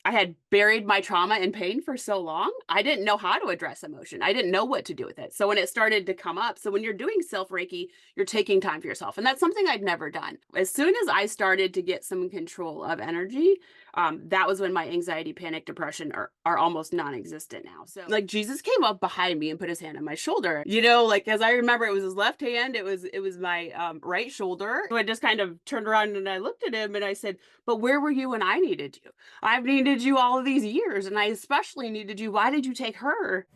I had buried my trauma and pain for so long. I didn't know how to address emotion. I didn't know what to do with it. So when it started to come up, so when you're doing self Reiki, you're taking time for yourself. And that's something I'd never done. As soon as I started to get some control of energy, that was when my anxiety, panic, depression are almost non-existent now. So like Jesus came up behind me and put his hand on my shoulder. Like as I remember, it was his left hand. It was my right shoulder. So I just kind of turned around and I looked at him and I said, "But where were you when I needed you? I've needed you all of these years, and I especially needed you. Why did you take her?"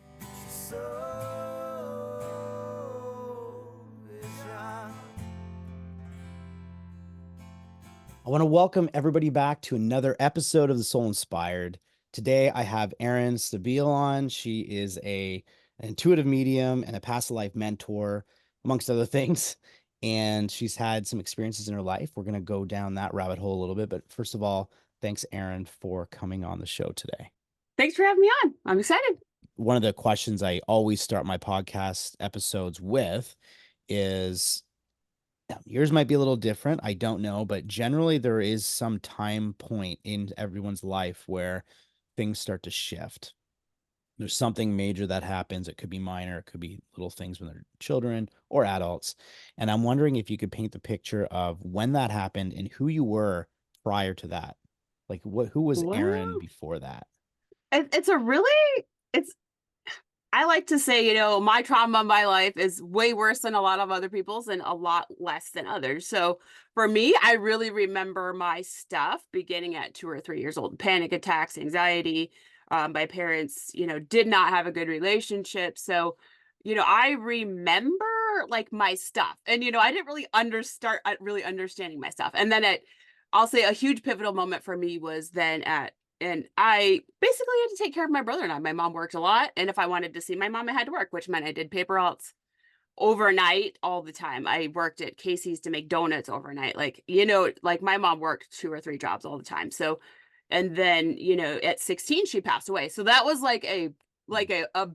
I want to welcome everybody back to another episode of The Soul Inspired. Today, I have Erin Stabile on. She is an intuitive medium and a past life mentor, amongst other things. And she's had some experiences in her life. We're going to go down that rabbit hole a little bit. But first of all, thanks, Erin, for coming on the show today. Thanks for having me on. I'm excited. One of the questions I always start my podcast episodes with is, yours might be a little different. I don't know, but generally there is some time point in everyone's life where things start to shift. There's something major that happens. It could be minor. It could be little things when they're children or adults. And I'm wondering if you could paint the picture of when that happened and who you were prior to that. Like who was Erin Well, before that? it's a really, it's, I like to say, my trauma in my life is way worse than a lot of other people's and a lot less than others. So for me, I really remember my stuff beginning at 2 or 3 years old. Panic attacks, anxiety. My parents, did not have a good relationship. So, I remember like my stuff. And, I didn't really start really understanding my stuff. And then I'll say a huge pivotal moment for me was then and I basically had to take care of my brother and I. My mom worked a lot, and if I wanted to see my mom, I had to work, which meant I did paper routes overnight all the time. I worked at Casey's to make donuts overnight. Like my mom worked 2 or 3 jobs all the time. So, and then, at 16, she passed away. So that was like a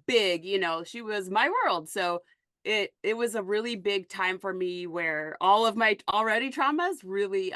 big, she was my world. So it was a really big time for me where all of my already traumas really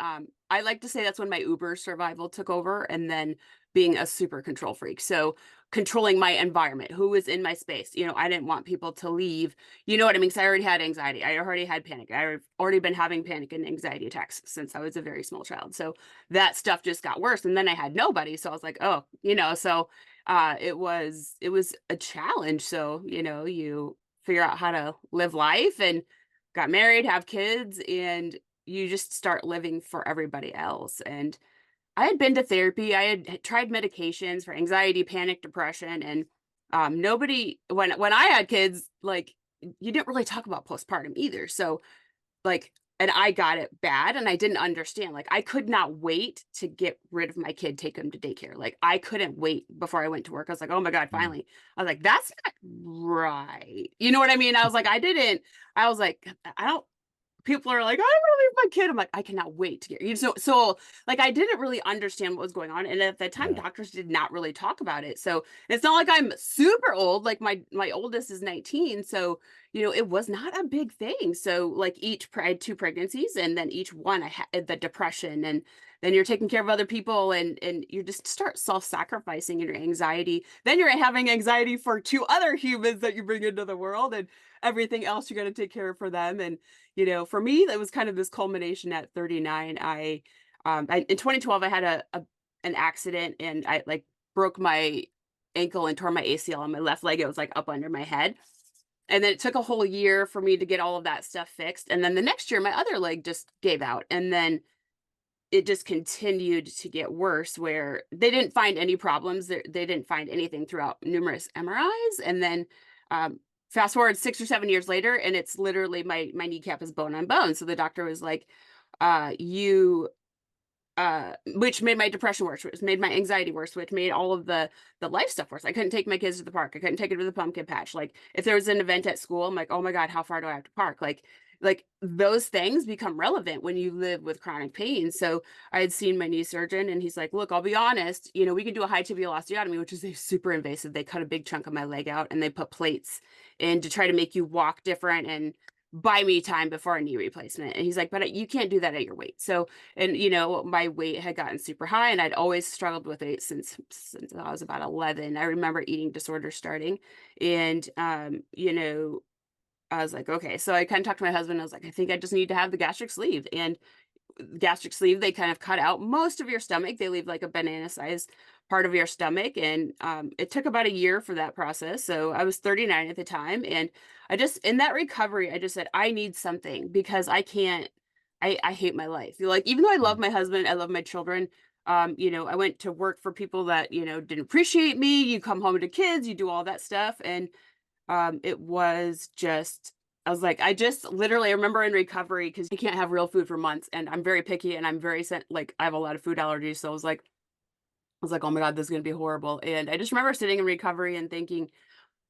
I like to say that's when my Uber survival took over, and then being a super control freak. So controlling my environment, who was in my space. I didn't want people to leave. You know what I mean? Because I already had anxiety. I already had panic. I've already been having panic and anxiety attacks since I was a very small child. So that stuff just got worse. And then I had nobody. So I was like, oh, it was a challenge. So, you figure out how to live life and got married, have kids, and you just start living for everybody else. And I had been to therapy. I had tried medications for anxiety, panic, depression, and nobody. When I had kids, like you didn't really talk about postpartum either. So like, and I got it bad, and I didn't understand. Like, I could not wait to get rid of my kid, take him to daycare. Like, I couldn't wait before I went to work. I was like, oh my God, Mm. finally. I was like, that's not right. You know what I mean? I was like, I was like, I don't people are like, "I wanna leave my kid." I'm like, "I cannot wait to get you." So, like, I didn't really understand what was going on, and at that time, Yeah. doctors did not really talk about it. So, it's not like I'm super old, like, my oldest is 19, so, it was not a big thing. So, like, I had 2 pregnancies, and then each one I had the depression, and then you're taking care of other people, and you just start self-sacrificing in your anxiety. Then you're having anxiety for 2 other humans that you bring into the world, and everything else you gotta take care of for them. And for me, that was kind of this culmination at 39. In 2012, I had an accident, and I like broke my ankle and tore my ACL on my left leg. It was like up under my head. And then it took a whole year for me to get all of that stuff fixed. And then the next year, my other leg just gave out. And then it just continued to get worse where they didn't find any problems. They didn't find anything throughout numerous MRIs. And then fast forward 6 or 7 years later, and it's literally my kneecap is bone on bone. So the doctor was like, you which made my depression worse, which made my anxiety worse, which made all of the life stuff worse. I couldn't take my kids to the park. I couldn't take it to the pumpkin patch. Like if there was an event at school, I'm like, oh my God, how far do I have to park? Like those things become relevant when you live with chronic pain. So I had seen my knee surgeon, and he's like, look, I'll be honest, we can do a high tibial osteotomy, which is a super invasive. They cut a big chunk of my leg out and they put plates in to try to make you walk different and buy me time before a knee replacement. And he's like, but you can't do that at your weight. So, and my weight had gotten super high and I'd always struggled with it since I was about 11. I remember eating disorders starting. And I was like, okay. So I kind of talked to my husband. I was like, I think I just need to have the gastric sleeve. And gastric sleeve, they kind of cut out most of your stomach. They leave like a banana sized part of your stomach. And it took about a year for that process. So I was 39 at the time. And I just, in that recovery, I just said, I need something because I can't, I hate my life. Like, even though I love Mm. my husband, I love my children. I went to work for people that, didn't appreciate me. You come home to kids, you do all that stuff. And it was just I was like, I just literally I remember in recovery because you can't have real food for months, and I'm very picky, and I'm very like I have a lot of food allergies, so I was like, oh my God, this is gonna be horrible. And I just remember sitting in recovery and thinking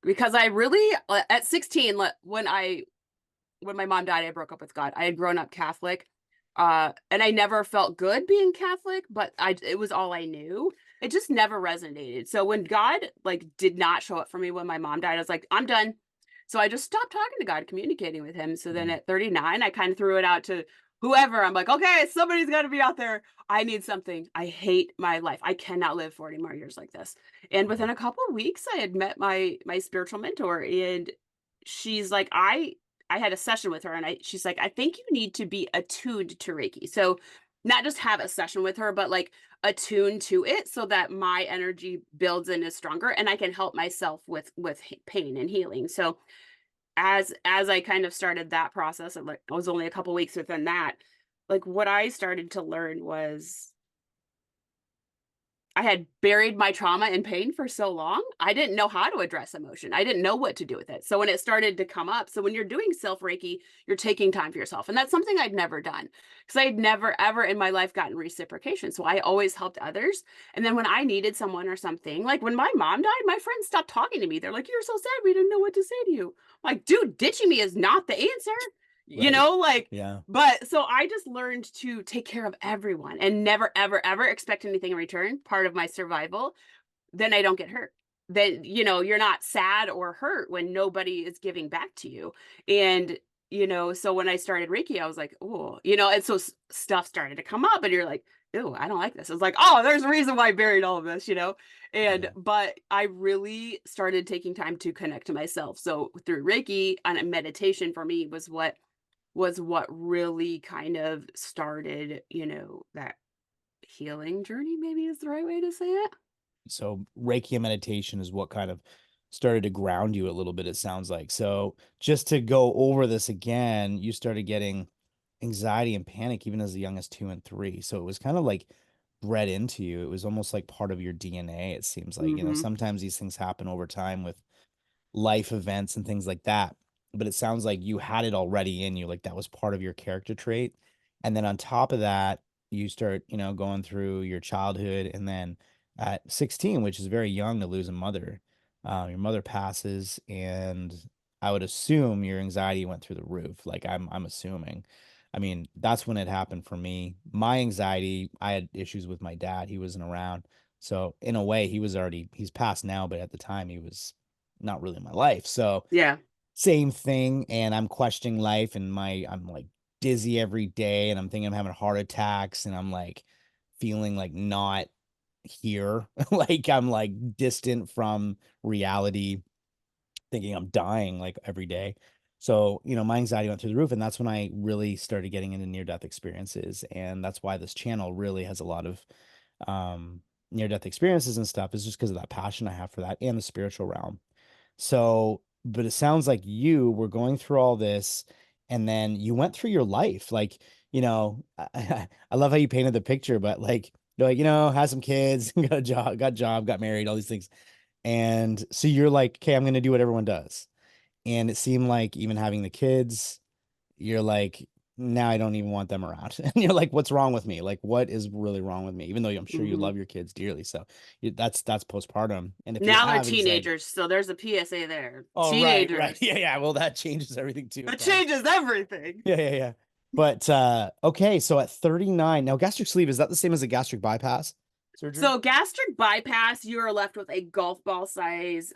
because I really at 16 when my mom died, I broke up with God. I had grown up Catholic, and I never felt good being Catholic, but it was all I knew. It just never resonated. So when God like did not show up for me when my mom died, I was like, I'm done. So I just stopped talking to God, communicating with him. So then Mm. at 39, I kind of threw it out to whoever. I'm like, okay, somebody's got to be out there. I need something. I hate my life. I cannot live 40 more years like this. And Yeah. within a couple of weeks, I had met my spiritual mentor, and she's like, I had a session with her, and she's like, I think you need to be attuned to Reiki. So not just have a session with her, but like attune to it so that my energy builds and is stronger and I can help myself with pain and healing. So as I kind of started that process, and like I was only a couple weeks within that, like what I started to learn was I had buried my trauma and pain for so long. I didn't know how to address emotion. I didn't know what to do with it. So when it started to come up, so when you're doing self Reiki, you're taking time for yourself. And that's something I'd never done because I'd never, ever in my life gotten reciprocation. So I always helped others. And then when I needed someone or something, like when my mom died, my friends stopped talking to me. They're like, you're so sad. We didn't know what to say to you. I'm like, dude, ditching me is not the answer. Right. Like, Yeah. but so I just learned to take care of everyone and never, ever, ever expect anything in return. Part of my survival. Then I don't get hurt. Then, you're not sad or hurt when nobody is giving back to you. And, so when I started Reiki, I was like, oh, and so stuff started to come up and you're like, oh, I don't like this. It's like, oh, there's a reason why I buried all of this. And, Yeah. but I really started taking time to connect to myself. So through Reiki and meditation for me was what really kind of started, that healing journey, maybe is the right way to say it. So Reiki and meditation is what kind of started to ground you a little bit, it sounds like. So just to go over this again, you started getting anxiety and panic even as young as 2 and 3. So it was kind of like bred into you. It was almost like part of your DNA, it seems like. Mhm. Sometimes these things happen over time with life events and things like that. But it sounds like you had it already in you, like that was part of your character trait. And then on top of that, you start, going through your childhood, and then at 16, which is very young to lose a mother, your mother passes, and I would assume your anxiety went through the roof. Like I'm assuming. I mean, that's when it happened for me. My anxiety, I had issues with my dad. He wasn't around. So in a way, he's passed now, but at the time he was not really my life. So Yeah. same thing. And I'm questioning life, and I'm like dizzy every day, and I'm thinking I'm having heart attacks, and I'm like feeling like not here. Like I'm like distant from reality, thinking I'm dying like every day. So, my anxiety went through the roof, and that's when I really started getting into near death experiences. And that's why this channel really has a lot of near death experiences and stuff, is just because of that passion I have for that and the spiritual realm. So, but it sounds like you were going through all this, and then you went through your life. Like, I love how you painted the picture, but like, you're like, had some kids, got married, all these things. And so you're like, okay, I'm going to do what everyone does. And it seemed like even having the kids, you're like, now I don't even want them around. And you're like, what's wrong with me? Like, what is really wrong with me? Even though I'm sure you Mhm. love your kids dearly. So that's postpartum. And if you Now they're have anxiety, teenagers, so there's a PSA there. oh, right, right. Teenagers. Yeah, yeah. Well, that changes everything too, of That course. changes everything. Yeah, yeah, yeah. But okay, so at 39, now gastric sleeve, is that the same as a gastric bypass surgery? So gastric bypass, you are left with a golf ball size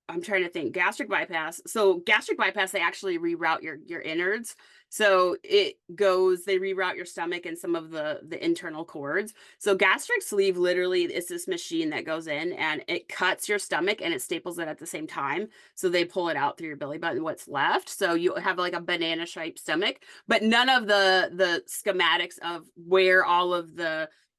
I'm trying to think, gastric bypass. So gastric bypass, they actually reroute your innards. So they reroute your stomach and some of the internal cords. So gastric sleeve literally is this machine that goes in and it cuts your stomach and it staples it at the same time. So they pull it out through your belly button, what's left. So you have like a banana shaped stomach, but none of the schematics of where all of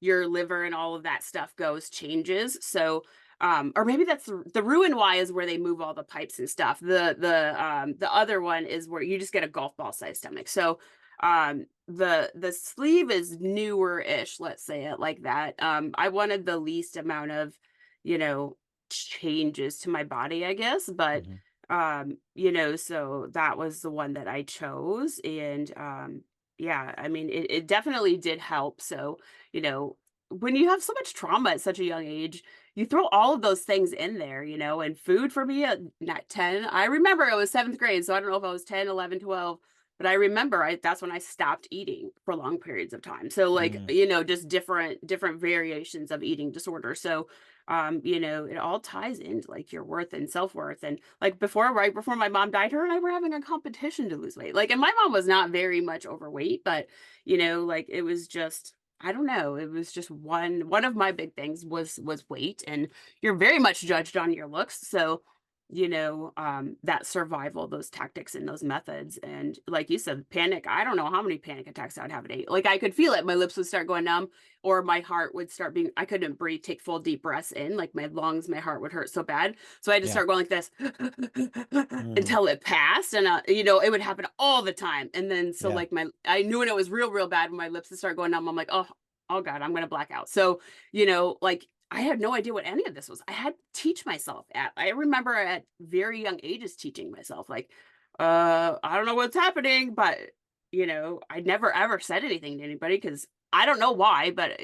your liver and all of that stuff goes changes. So or maybe that's the Roux-en-Y is where they move all the pipes and stuff. The other one is where you just get a golf ball sized stomach. So the sleeve is newer-ish, let's say it like that. I wanted the least amount of, you know, changes to my body, I guess, but Mhm. so that was the one that I chose. And yeah, I mean it definitely did help. So, you know, when you have so much trauma at such a young age, you throw all of those things in there, and food for me at not 10. I remember it was seventh grade, so I don't know if I was 10, 11, 12, but I remember that's when I stopped eating for long periods of time. So like, Mm. just different variations of eating disorder. So it all ties into like your worth and self-worth. And like right before my mom died, her and I were having a competition to lose weight. Like, and my mom was not very much overweight, but like it was just I don't know. It was just one of my big things was weight, and you're very much judged on your looks. So, that survival, those tactics and those methods. And like you said, panic, I don't know how many panic attacks I'd have a day. Like I could feel it. My lips would start going numb, or my heart would start being, I couldn't breathe, take full deep breaths in, like my lungs, my heart would hurt so bad. So I had to Yeah. start going like this Mm. until it passed. And, it would happen all the time. And then, so Yeah. like I knew when it was real, real bad, when my lips would start going numb, I'm like, oh God, I'm going to black out. So, like I had no idea what any of this was. I had to teach myself I remember at very young ages teaching myself, like, I don't know what's happening, but, I never ever said anything to anybody because I don't know why, but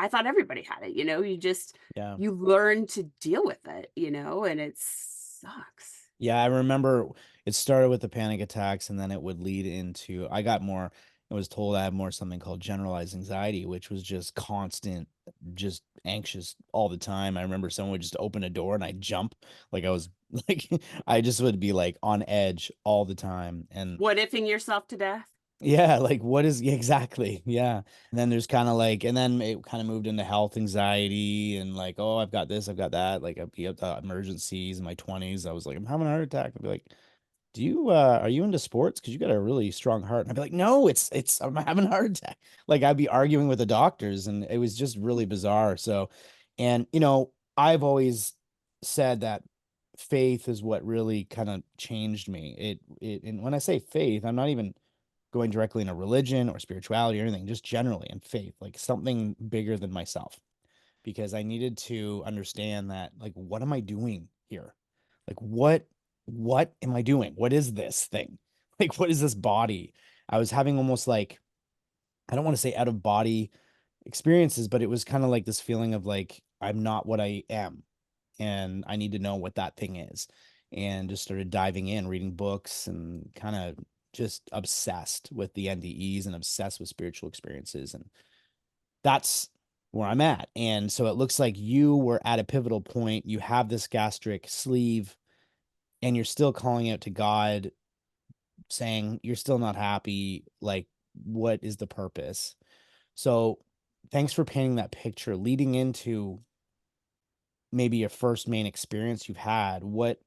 I thought everybody had it, Yeah. you learn to deal with it, and it sucks. Yeah, I remember it started with the panic attacks and then it would lead into I was told I had more something called generalized anxiety, which was just constant, just anxious all the time. I remember someone would just open a door and I'd jump like I was like I just would be like on edge all the time. And What ifing yourself to death? yeah, like what is yeah, exactly. Yeah. And then there's kind of like, and then it kind of moved into health anxiety and like, oh, I've got this, I've got that. Like I'd be up to emergencies in my 20s. I was like, I'm having a heart attack. I'd be like, do you are you into sports? Because you got a really strong heart. And I'd be like, no, it's I'm having a heart attack. Like I'd be arguing with the doctors and it was just really bizarre. So, and I've always said that faith is what really kind of changed me. And when I say faith, I'm not even going directly into religion or spirituality or anything, just generally in faith, like something bigger than myself. Because I needed to understand that, like, what am I doing here? Like, what am I doing? What is this thing? Like, what is this body? I was having almost like, I don't want to say out of body experiences, but it was kind of like this feeling of like, I'm not what I am. And I need to know what that thing is. And just started diving in, reading books, and kind of just obsessed with the NDEs and obsessed with spiritual experiences. And that's where I'm at. And so it looks like you were at a pivotal point. You have this gastric sleeve and you're still calling out to God, saying you're still not happy. Like, what is the purpose? So thanks for painting that picture leading into maybe your first main experience you've had. What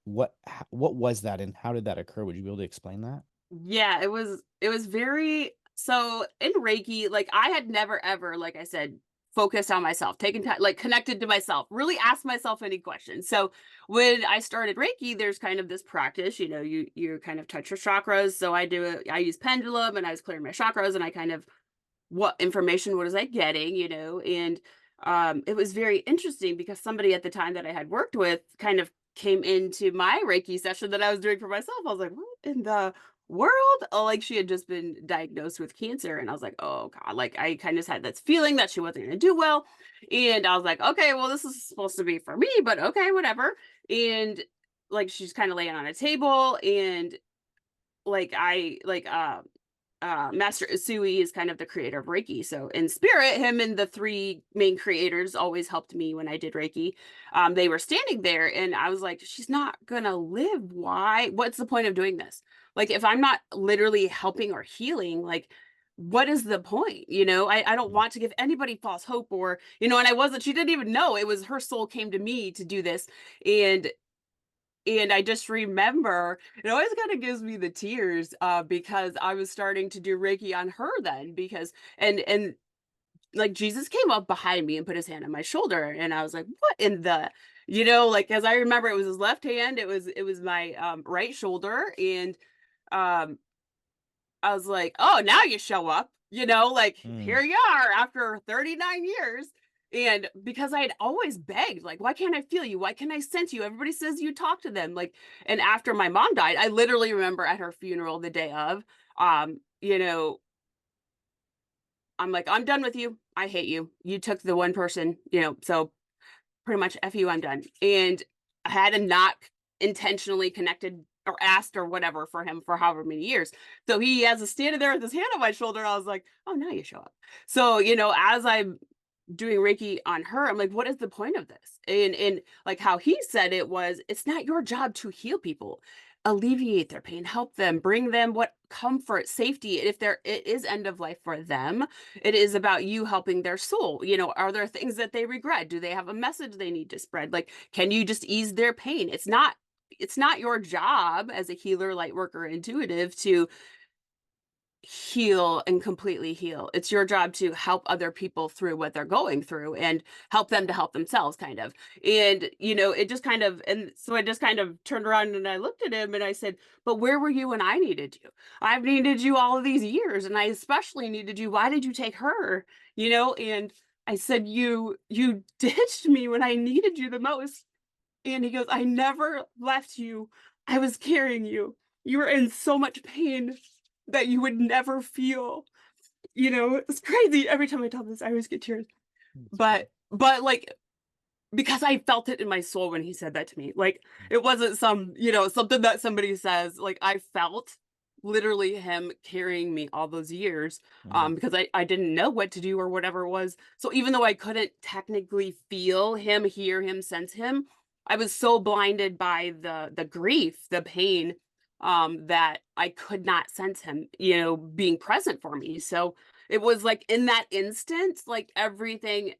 was that and how did that occur? Would you be able to explain that? Yeah, it was very so in Reiki, like I had never ever, like I said, focused on myself, taken time, like connected to myself, really asked myself any questions. So when I started Reiki, there's kind of this practice, you kind of touch your chakras. So I do it, I use pendulum and I was clearing my chakras and I kind of what information was I getting, and it was very interesting because somebody at the time that I had worked with kind of came into my Reiki session that I was doing for myself. I was like, what in the world? Oh, like she had just been diagnosed with cancer. And I was like, oh God, like I kind of had this feeling that she wasn't going to do well. And I was like, okay, well, this is supposed to be for me, but okay, whatever. And like she's kind of laying on a table and like I like Master Usui is kind of the creator of Reiki. So in spirit, him and the three main creators always helped me when I did Reiki. They were standing there and I was like, she's not gonna live. Why? What's the point of doing this? Like, if I'm not literally helping or healing, like, what is the point? I don't want to give anybody false hope or, and I wasn't, she didn't even know it was her soul came to me to do this. And I just remember it always kind of gives me the tears because I was starting to do Reiki on her then because and like Jesus came up behind me and put his hand on my shoulder and I was like, what in the like as I remember it was his left hand, it was my right shoulder and um I was like, oh, now you show up, like Mm. here you are after 39 years. And because I had always begged, like, why can't I feel you? Why can't I sense you? Everybody says you talk to them. Like, and after my mom died, I literally remember at her funeral the day of, um, you know, I'm like, I'm done with you. I hate you. You took the one person, so pretty much F you, I'm done. And I had not intentionally connected or asked or whatever for him for however many years. So he has a standing there with his hand on my shoulder. I was like, oh, now you show up. So, as I'm doing Reiki on her, I'm like, what is the point of this? And like how he said it was, it's not your job to heal people, alleviate their pain, help them, bring them what comfort, safety. If there it is end of life for them, it is about you helping their soul. Are there things that they regret? Do they have a message they need to spread? Like, can you just ease their pain? It's not your job as a healer, light worker, intuitive to heal and completely heal. It's your job to help other people through what they're going through and help them to help themselves kind of. And it just kind of and so I just kind of turned around and I looked at him and I said, "But where were you when I needed you? I've needed you all of these years and I especially needed you. Why did you take her?" And I said, "You ditched me when I needed you the most." And he goes, "I never left you. I was carrying you. You were in so much pain that you would never feel." It's crazy. Every time I tell this, I always get tears. That's good. But like because I felt it in my soul when he said that to me. Like it wasn't something that somebody says. Like I felt literally him carrying me all those years Mm. because I didn't know what to do or whatever it was. So even though I couldn't technically feel him, hear him, sense him, I was so blinded by the grief, the pain that I could not sense him, being present for me. So it was like in that instant, like everything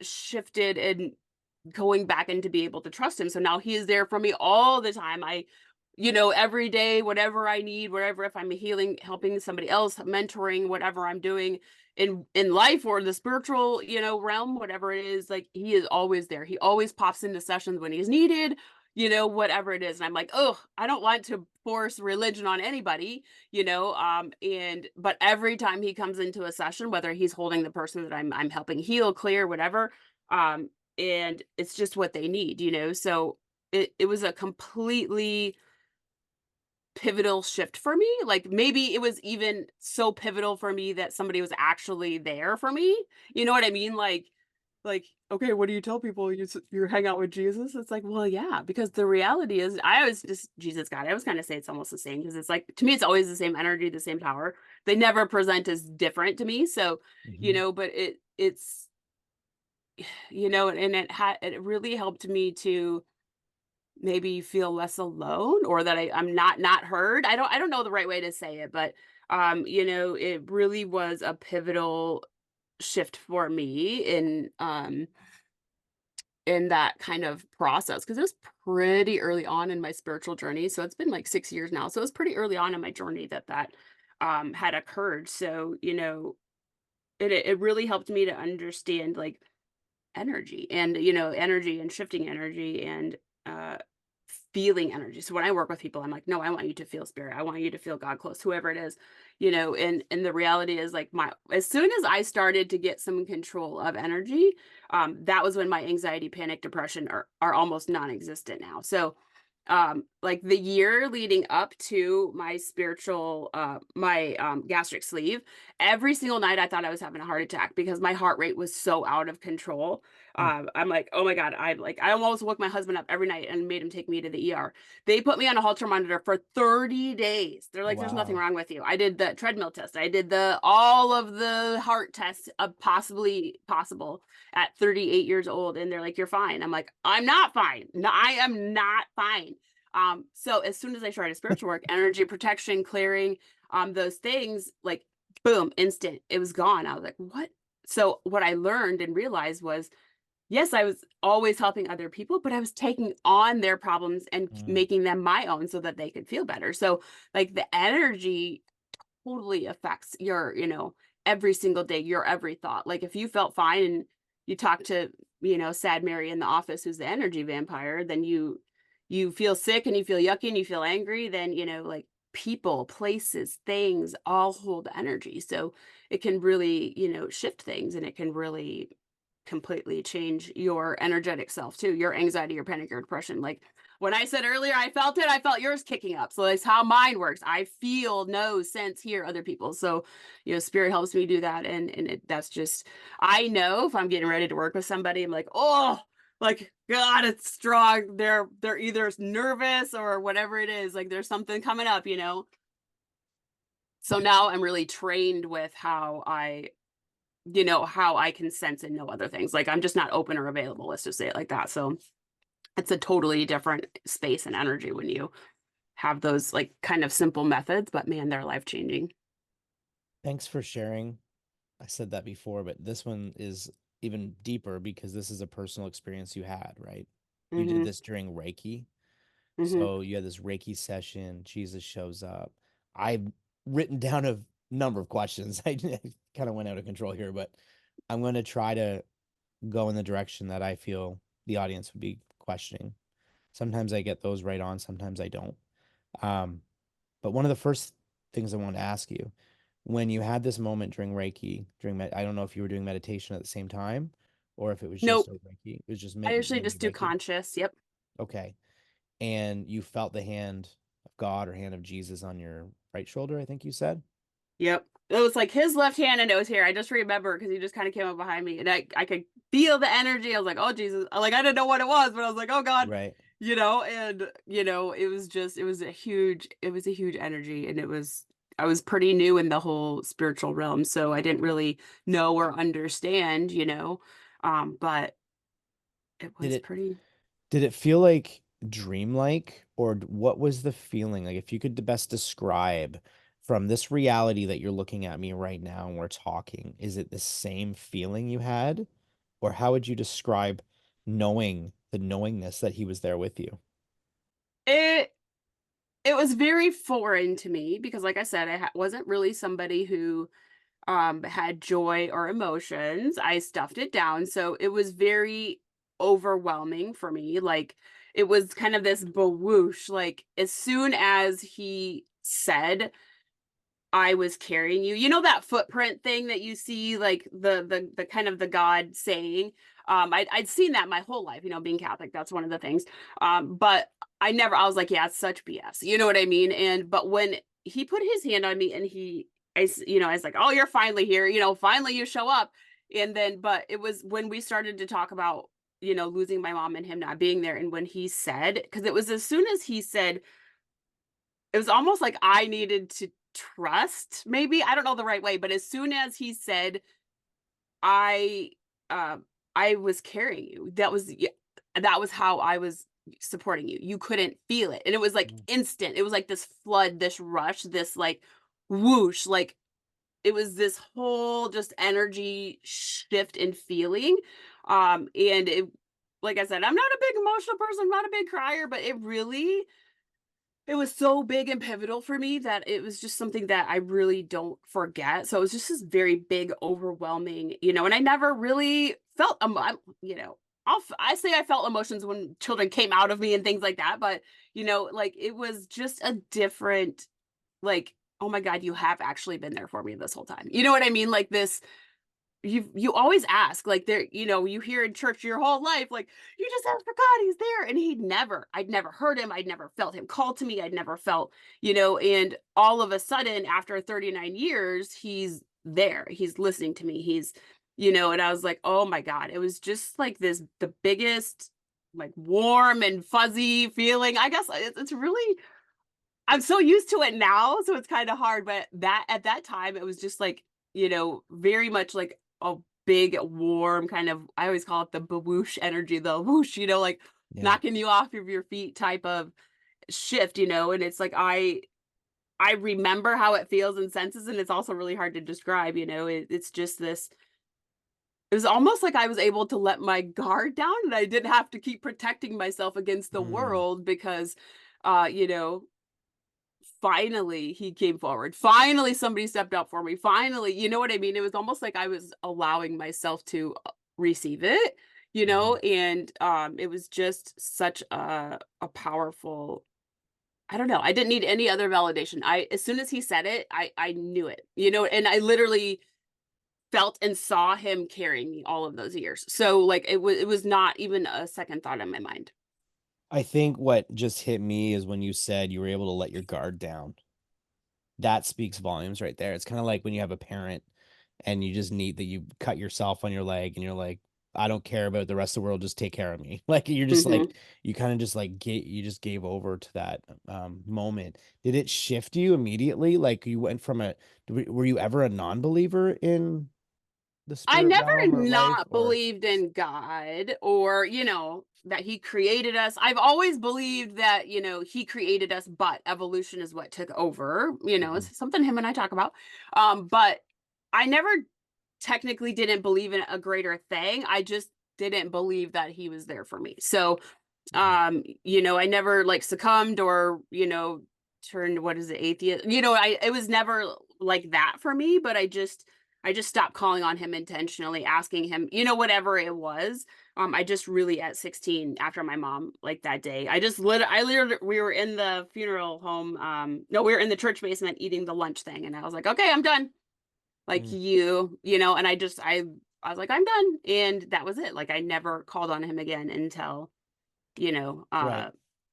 shifted and going back and to be able to trust him. So now he is there for me all the time. Every day, whatever I need, whatever, if I'm healing, helping somebody else, mentoring, whatever I'm doing in life or the spiritual, realm, whatever it is, like he is always there. He always pops into sessions when he's needed, whatever it is. And I'm like, oh, I don't want to force religion on anybody, and but every time he comes into a session, whether he's holding the person that I'm helping heal, clear, whatever, and it's just what they need. So it was a completely pivotal shift for me. Like maybe it was even so pivotal for me that somebody was actually there for me. You know what I mean? Like, okay, what do you tell people? You hang out with Jesus? It's like, well, yeah, because the reality is, I always just Jesus God. I always kind of say it's almost the same because it's like to me, it's always the same energy, the same power. They never present as different to me. So, Mhm. but it's and it really helped me to maybe feel less alone or that I'm not heard. I don't know the right way to say it, but it really was a pivotal shift for me in that kind of process because it was pretty early on in my spiritual journey. So it's been like 6 years now. So it was pretty early on in my journey that had occurred. So, it really helped me to understand like energy and energy and shifting energy and uh feeling energy. So when I work with people, I'm like, no, I want you to feel spirit. I want you to feel God close, whoever it is, and the reality is like as soon as I started to get some control of energy, that was when my anxiety, panic, depression are almost non-existent now. So like the year leading up to my spiritual my gastric sleeve, every single night I thought I was having a heart attack because my heart rate was so out of control. Mm. I'm like, oh my God, I almost woke my husband up every night and made him take me to the ER. They put me on a Holter monitor for 30 days. They're Oh, like, there's nothing wow. wrong with you. I did the treadmill test. I did the all of the heart tests of possibly possible at 38 years old. And they're like, you're fine. I'm like, I'm not fine. No, I am not fine. So as soon as I started spiritual work, energy protection, clearing, those things, like boom, instant, it was gone. I was like, what? So what I learned and realized was, yes, I was always helping other people, but I was taking on their problems and Mm. making them my own so that they could feel better. So like the energy totally affects your, every single day, your every thought. Like if you felt fine and you talk to, sad Mary in the office who's the energy vampire, then you feel sick and you feel yucky and you feel angry, then like people, places, things all hold energy. So it can really, shift things, and it can really completely change your energetic self too, your anxiety, your panic, your depression. Like when I said earlier, I felt it, I felt yours kicking up. So that's how mine works. I feel, know, sense, hear other people. So, spirit helps me do that. And that's just, I know if I'm getting ready to work with somebody, I'm like, oh, like, God, it's strong. They're either nervous or whatever it is. Like there's something coming up. So now I'm really trained with how I can sense and know other things. Like I'm just not open or available. Let's just say it like that. So it's a totally different space and energy when you have those like kind of simple methods, but man, they're life changing. Thanks for sharing. I said that before, but this one is even deeper because this is a personal experience you had, right? You did Hmm. this during Reiki. Hmm. So you had this Reiki session, Jesus shows up. I've written down a number of questions. I kind of went out of control here, but I'm going to try to go in the direction that I feel the audience would be questioning. Sometimes I get those right on, sometimes I don't. Um, but one of the first things I want to ask you, when you had this moment during Reiki, I don't know if you were doing meditation at the same time or if it was just Nope. a Reiki. It was just I usually mainly just do Reiki. conscious. Yep. Okay. And you felt the hand of God or hand of Jesus on your right shoulder, I think you said. Yep. It was like his left hand and it was here. I just remember because he just kind of came up behind me and I could feel the energy. I was like, oh Jesus. Like I didn't know what it was, but I was like, oh God, Right. and it was a huge energy, and I was pretty new in the whole spiritual realm, so I didn't really know or understand, but it Did was it pretty. did it feel like dreamlike or what was the feeling? Like if you could best describe from this reality that you're looking at me right now and we're talking, is it the same feeling you had? Or how would you describe knowing the knowingness that he was there with you? It it was very foreign to me because like I said, wasn't really somebody who had joy or emotions. I stuffed it down. So it was very overwhelming for me. Like it was kind of this bawoosh. Like as soon as he said, I was carrying you. You know that footprint thing that you see, like the kind of the God saying. I'd seen that my whole life, being Catholic. That's one of the things. But I was like, yeah, it's such BS. You know what I mean? But when he put his hand on me and I was like, oh, you're finally here. Finally you show up. But it was when we started to talk about, losing my mom and him not being there. And when he said, because it was as soon as he said, it was almost like I needed to trust, maybe, I don't know the right way, but as soon as he said, "I, uh, I was carrying you," that was how I was supporting you. You couldn't feel it, and it was, like, Mm. instant. It was like this flood, this rush, this, like, whoosh, like, it was this whole just energy shift in feeling, and it like I said, I'm not a big emotional person, I'm not a big crier, but it was so big and pivotal for me that it was just something that I really don't forget. So it was just this very big, overwhelming, and I never really felt, I say I felt emotions when children came out of me and things like that, but like it was just a different, like, oh my God, you have actually been there for me this whole time. You know what I mean? Like this, you always ask, like there, you hear in church your whole life, like, you just ask for God, he's there. And I'd never heard him, I'd never felt him call to me, I'd never felt, and all of a sudden, after 39 years, he's there, he's listening to me, and I was like, oh my God, it was just like the biggest, like warm and fuzzy feeling. I guess it's really, I'm so used to it now, so it's kind of hard. But that at that time, it was just like, very much like a big, warm kind of, I always call it the whoosh energy, the whoosh, like Yeah. knocking you off of your feet type of shift. And it's like I remember how it feels and senses, and it's also really hard to describe. It's just this, it was almost like I was able to let my guard down and I didn't have to keep protecting myself against the Mm. world because, uh, you know, finally he came forward. Finally, somebody stepped up for me. Finally, you know what I mean? It was almost like I was allowing myself to receive it, Mhm. and it was just such a powerful, I don't know. I didn't need any other validation. As soon as he said it, I knew it, and I literally felt and saw him carrying me all of those years. So like it was not even a second thought in my mind. I think what just hit me is when you said you were able to let your guard down. That speaks volumes right there. It's kind of like when you have a parent and you just need that you cut yourself on your leg and you're like, I don't care about the rest of the world, just take care of me. Like you're just like Mhm. you kind of just like get you just gave over to that moment. Did it shift you immediately? Like you went from were you ever a non-believer in the I spirit never realm or life not or believed in God or, that he created us. I've always believed that, he created us, but evolution is what took over. Mhm. It's something him and I talk about. But I never technically didn't believe in a greater thing. I just didn't believe that he was there for me. So, Mhm. I never like succumbed or, turned, what is it, atheist. It was never like that for me, but I just stopped calling on him intentionally, asking him, whatever it was. I just really at 16 after my mom, like that day, I literally, we were in the funeral home. No, we were in the church basement eating the lunch thing. And I was like, okay, I'm done. Like Mm. and I was like, I'm done. And that was it. Like I never called on him again you know, Right. uh,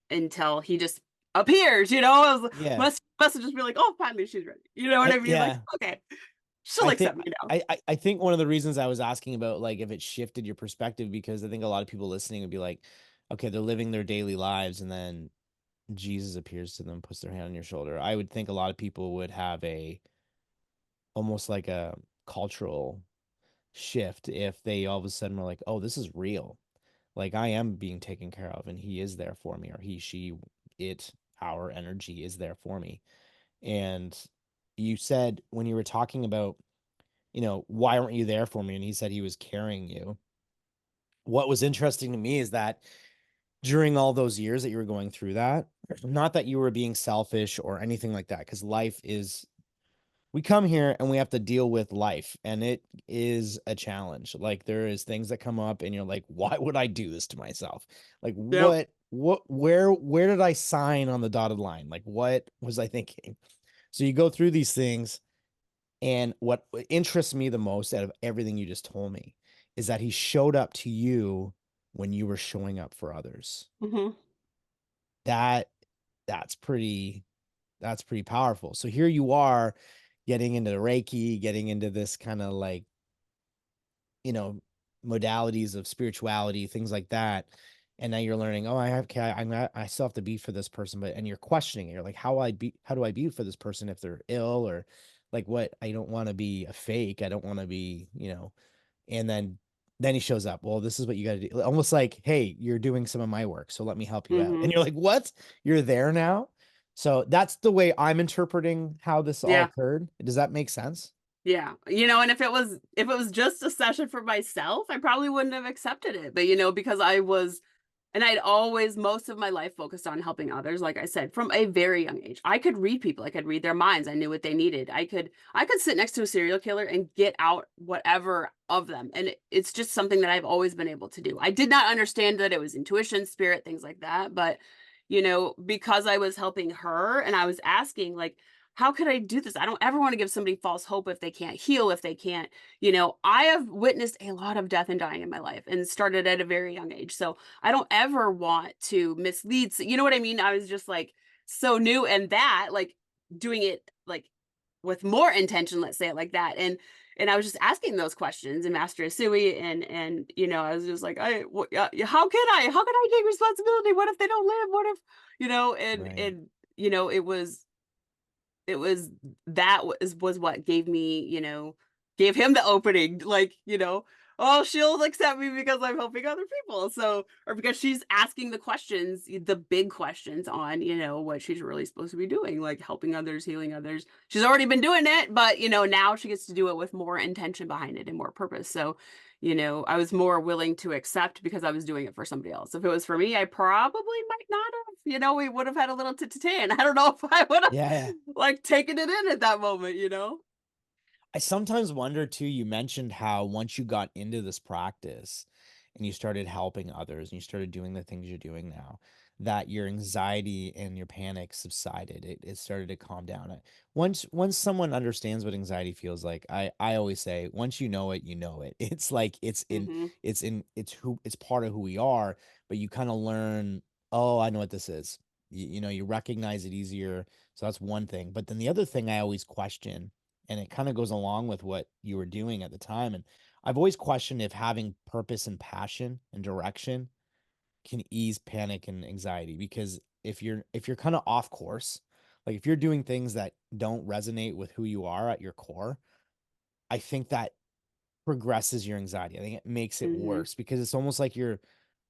until he just appears. I was Yeah. must have just been like, oh, finally she's ready. You know what I mean? Like, Yeah. okay, she'll I accept think me now. I think one of the reasons I was asking about like if it shifted your perspective because I think a lot of people listening would be like, okay, they're living their daily lives and then Jesus appears to them, puts their hand on your shoulder. I would think a lot of people would have a almost like a cultural shift if they all of a sudden were like, oh, this is real. Like I am being taken care of and he is there for me, or he, she, it, our energy is there for me. And you said when you were talking about, why weren't you there for me? And he said he was carrying you. What was interesting to me is that during all those years that you were going through that, not that you were being selfish or anything like that, because life is, we come here and we have to deal with life and it is a challenge. Like there is things that come up and you're like, why would I do this to myself? Like Yep. where did I sign on the dotted line? Like what was I thinking? So you go through these things. And what interests me the most out of everything you just told me is that he showed up to you when you were showing up for others. Hmm. That that's pretty powerful. So here you are getting into Reiki, getting into this kind of like, you know, modalities of spirituality, things like that. And now you're learning, oh, I still have to be for this person, but and you're questioning it. You're like, how do I be for this person if they're ill or like what I don't want to be a fake. I don't want to be. And then he shows up. Well, this is what you got to do. Almost like, hey, you're doing some of my work, so let me help you out. And Hmm. you're like, what? You're there now? So that's the way I'm interpreting how this all Yeah. occurred. Does that make sense? Yeah. And if it was just a session for myself, I probably wouldn't have accepted it. But because and I'd always, most of my life, focused on helping others. Like I said, from a very young age, I could read people. I could read their minds. I knew what they needed. I could sit next to a serial killer and get out whatever of them. And it's just something that I've always been able to do. I did not understand that it was intuition, spirit, things like that. But, because I was helping her and I was asking, like, how could I do this? I don't ever want to give somebody false hope if they can't heal, if they can't, I have witnessed a lot of death and dying in my life and started at a very young age. So I don't ever want to mislead. So, you know what I mean? I was just like so new and that, like doing it like with more intention, let's say it like that. And I was just asking those questions and Master Asui, and I was just like, how can I take responsibility? What if they don't live? What if, Right. it was that was what gave me, gave him the opening, like, oh, she'll accept me because I'm helping other people. So, or because she's asking the questions, the big questions on, what she's really supposed to be doing, like helping others, healing others. She's already been doing it, but, now she gets to do it with more intention behind it and more purpose. So, I was more willing to accept because I was doing it for somebody else. If it was for me, I probably might not have, we would have had a little tit-to-tan. I don't know if I would have Yeah, yeah. like taken it in at that moment. I sometimes wonder too, you mentioned how once you got into this practice and you started helping others and you started doing the things you're doing now, that your anxiety and your panic subsided. It started to calm down. Once someone understands what anxiety feels like, I always say, once you know it, you know it. It's like Mhm. it's part of who we are, but you kind of learn, oh, I know what this is. You recognize it easier. So that's one thing. But then the other thing I always question, and it kind of goes along with what you were doing at the time. And I've always questioned if having purpose and passion and direction can ease panic and anxiety, because if you're kind of off course, like if you're doing things that don't resonate with who you are at your core, I think that progresses your anxiety. I think it makes it Mhm. worse because it's almost like you're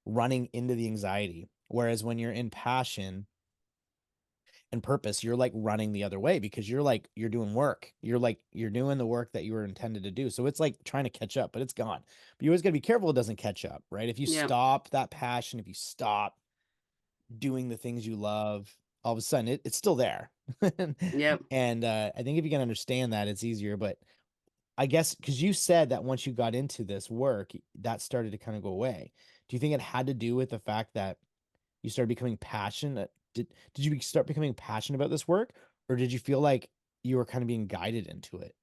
running into the anxiety. Whereas when you're in passion and purpose, you're like running the other way because you're doing work. You're doing the work that you were intended to do. So it's like trying to catch up, but it's gone. But you always got to be careful it doesn't catch up, right? If you Yep. stop that passion, if you stop doing the things you love, all of a sudden it's still there. Yep. And I think if you can understand that, it's easier. But I guess because you said that once you got into this work, that started to kind of go away. Do you think it had to do with the fact that you started becoming passionate? Did you start becoming passionate about this work, or did you feel like you were kind of being guided into it?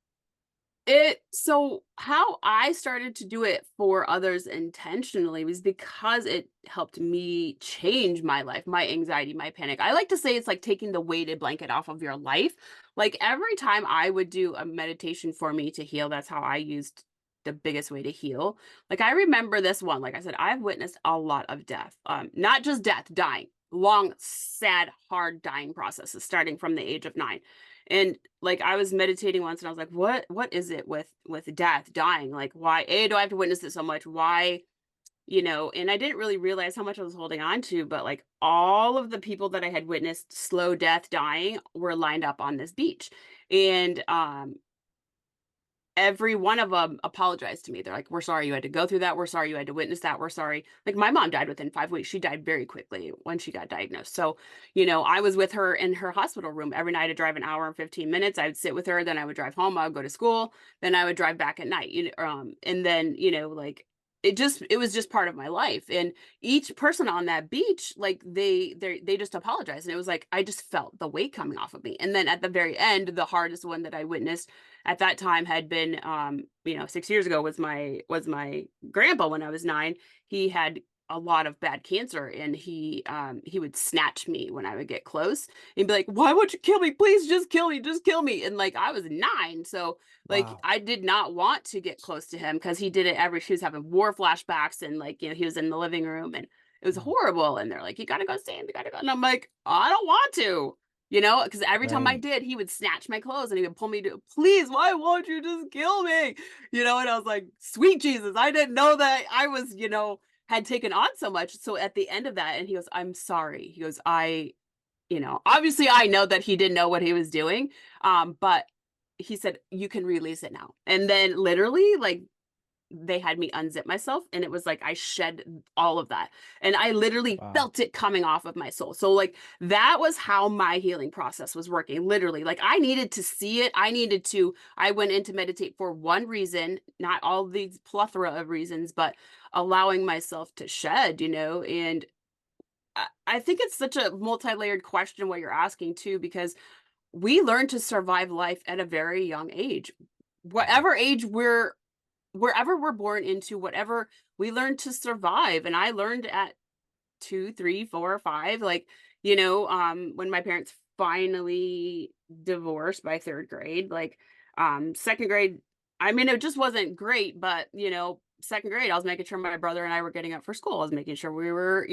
So how I started to do it for others intentionally was because it helped me change my life, my anxiety, my panic. I like to say it's like taking the weighted blanket off of your life. Like every time I would do a meditation for me to heal, that's how I used the biggest way to heal. Like I remember this one, like I said, I've witnessed a lot of death. Not just death, dying. Long, sad, hard dying processes starting from the age of 9. And like I was meditating once and I was like, what is it with death, dying? Like why do I have to witness it so much? Why, and I didn't really realize how much I was holding on to, but like all of the people that I had witnessed slow death dying were lined up on this beach. And every one of them apologized to me. They're like, "We're sorry you had to go through that. We're sorry you had to witness that. We're sorry." Like my mom died within 5 weeks. She died very quickly when she got diagnosed. So, I was with her in her hospital room every night. I'd drive an hour and 15 minutes. I would sit with her, then I would drive home, I would go to school, then I would drive back at night. And then, like it was just part of my life. And each person on that beach, like they just apologized. And it was like I just felt the weight coming off of me. And then at the very end, the hardest one that I witnessed at that time had been 6 years ago was my grandpa. When I was 9, he had a lot of bad cancer, and he would snatch me when I would get close and be like, "Why would you kill me? Please just kill me." And like I was 9, so like Wow. I did not want to get close to him because he did it every he was having war flashbacks, and like he was in the living room, and it was Mm. horrible. And they're like, "You gotta go, Sam, you gotta go." And I'm like, "I don't want to." Because every time I Right. did, he would snatch my clothes and he would pull me to, "Please, why won't you just kill me?" And I was like, "Sweet Jesus, I didn't know that I was, had taken on so much." So at the end of that, and he goes, "I'm sorry." He goes, obviously I know that he didn't know what he was doing. But he said, "You can release it now." And then literally, like, they had me unzip myself, and it was like I shed all of that, and I literally Wow. felt it coming off of my soul. So like that was how my healing process was working, literally. Like I needed to see it. I went in to meditate for one reason, not all these plethora of reasons, but allowing myself to shed. And I think it's such a multi-layered question what you're asking too, because we learn to survive life at a very young age. Mhm. Whatever age we're Wherever we're born into, whatever, we learn to survive. And I learned at 2, 3, 4, 5, like, when my parents finally divorced by third grade. Like, second grade, I mean, it just wasn't great, but second grade, I was making sure my brother and I were getting up for school. I was making sure we were,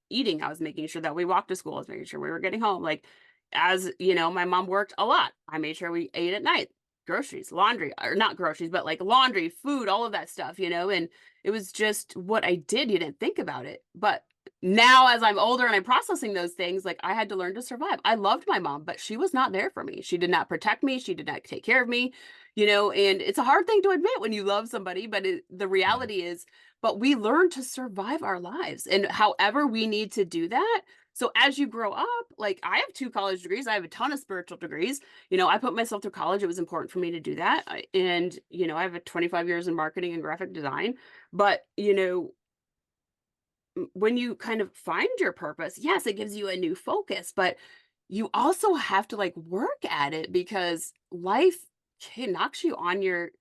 eating. I was making sure that we walked to school. I was making sure we were getting home. Like, as my mom worked a lot. I made sure we ate at night, groceries, laundry, or not groceries, but like laundry, food, all of that stuff, and it was just what I did. You didn't think about it. But now as I'm older and I'm processing those things, like I had to learn to survive. I loved my mom, but she was not there for me. She did not protect me. She did not take care of me, and it's a hard thing to admit when you love somebody, but the Yeah. reality is, but we learn to survive our lives and however we need to do that. So as you grow up, like I have 2 college degrees, I have a ton of spiritual degrees. I put myself through college. It was important for me to do that. And, I have a 25 years in marketing and graphic design, but, when you kind of find your purpose, yes, it gives you a new focus, but you also have to like work at it because life knocks you on your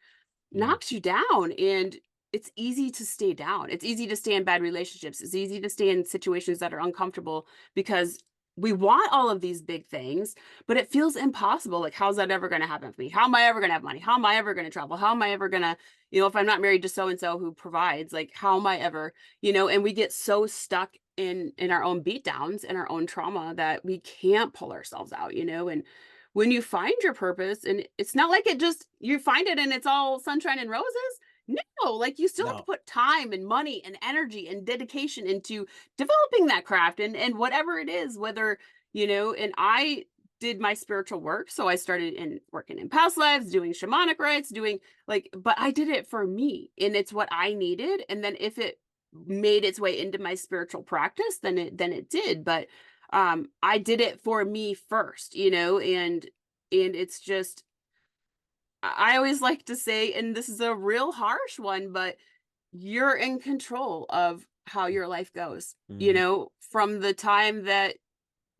Mm. knocks you down, and it's easy to stay down. It's easy to stay in bad relationships. It's easy to stay in situations that are uncomfortable because we want all of these big things, but it feels impossible. Like, how's that ever going to happen for me? How am I ever going to have money? How am I ever going to travel? How am I ever going to, if I'm not married to so and so who provides, like, how am I ever, and we get so stuck in our own beat downs and our own trauma that we can't pull ourselves out, and when you find your purpose, and it's not like it just you find it and it's all sunshine and roses. No, like you still have to No. put time and money and energy and dedication into developing that craft and whatever it is, whether, and I did my spiritual work. So I started in working in past lives, doing shamanic rites, doing like, but I did it for me and it's what I needed. And then if it made its way into my spiritual practice, then it did. But I did it for me first, and it's just I always like to say, and this is a real harsh one, but you're in control of how your life goes, Mhm. from the time that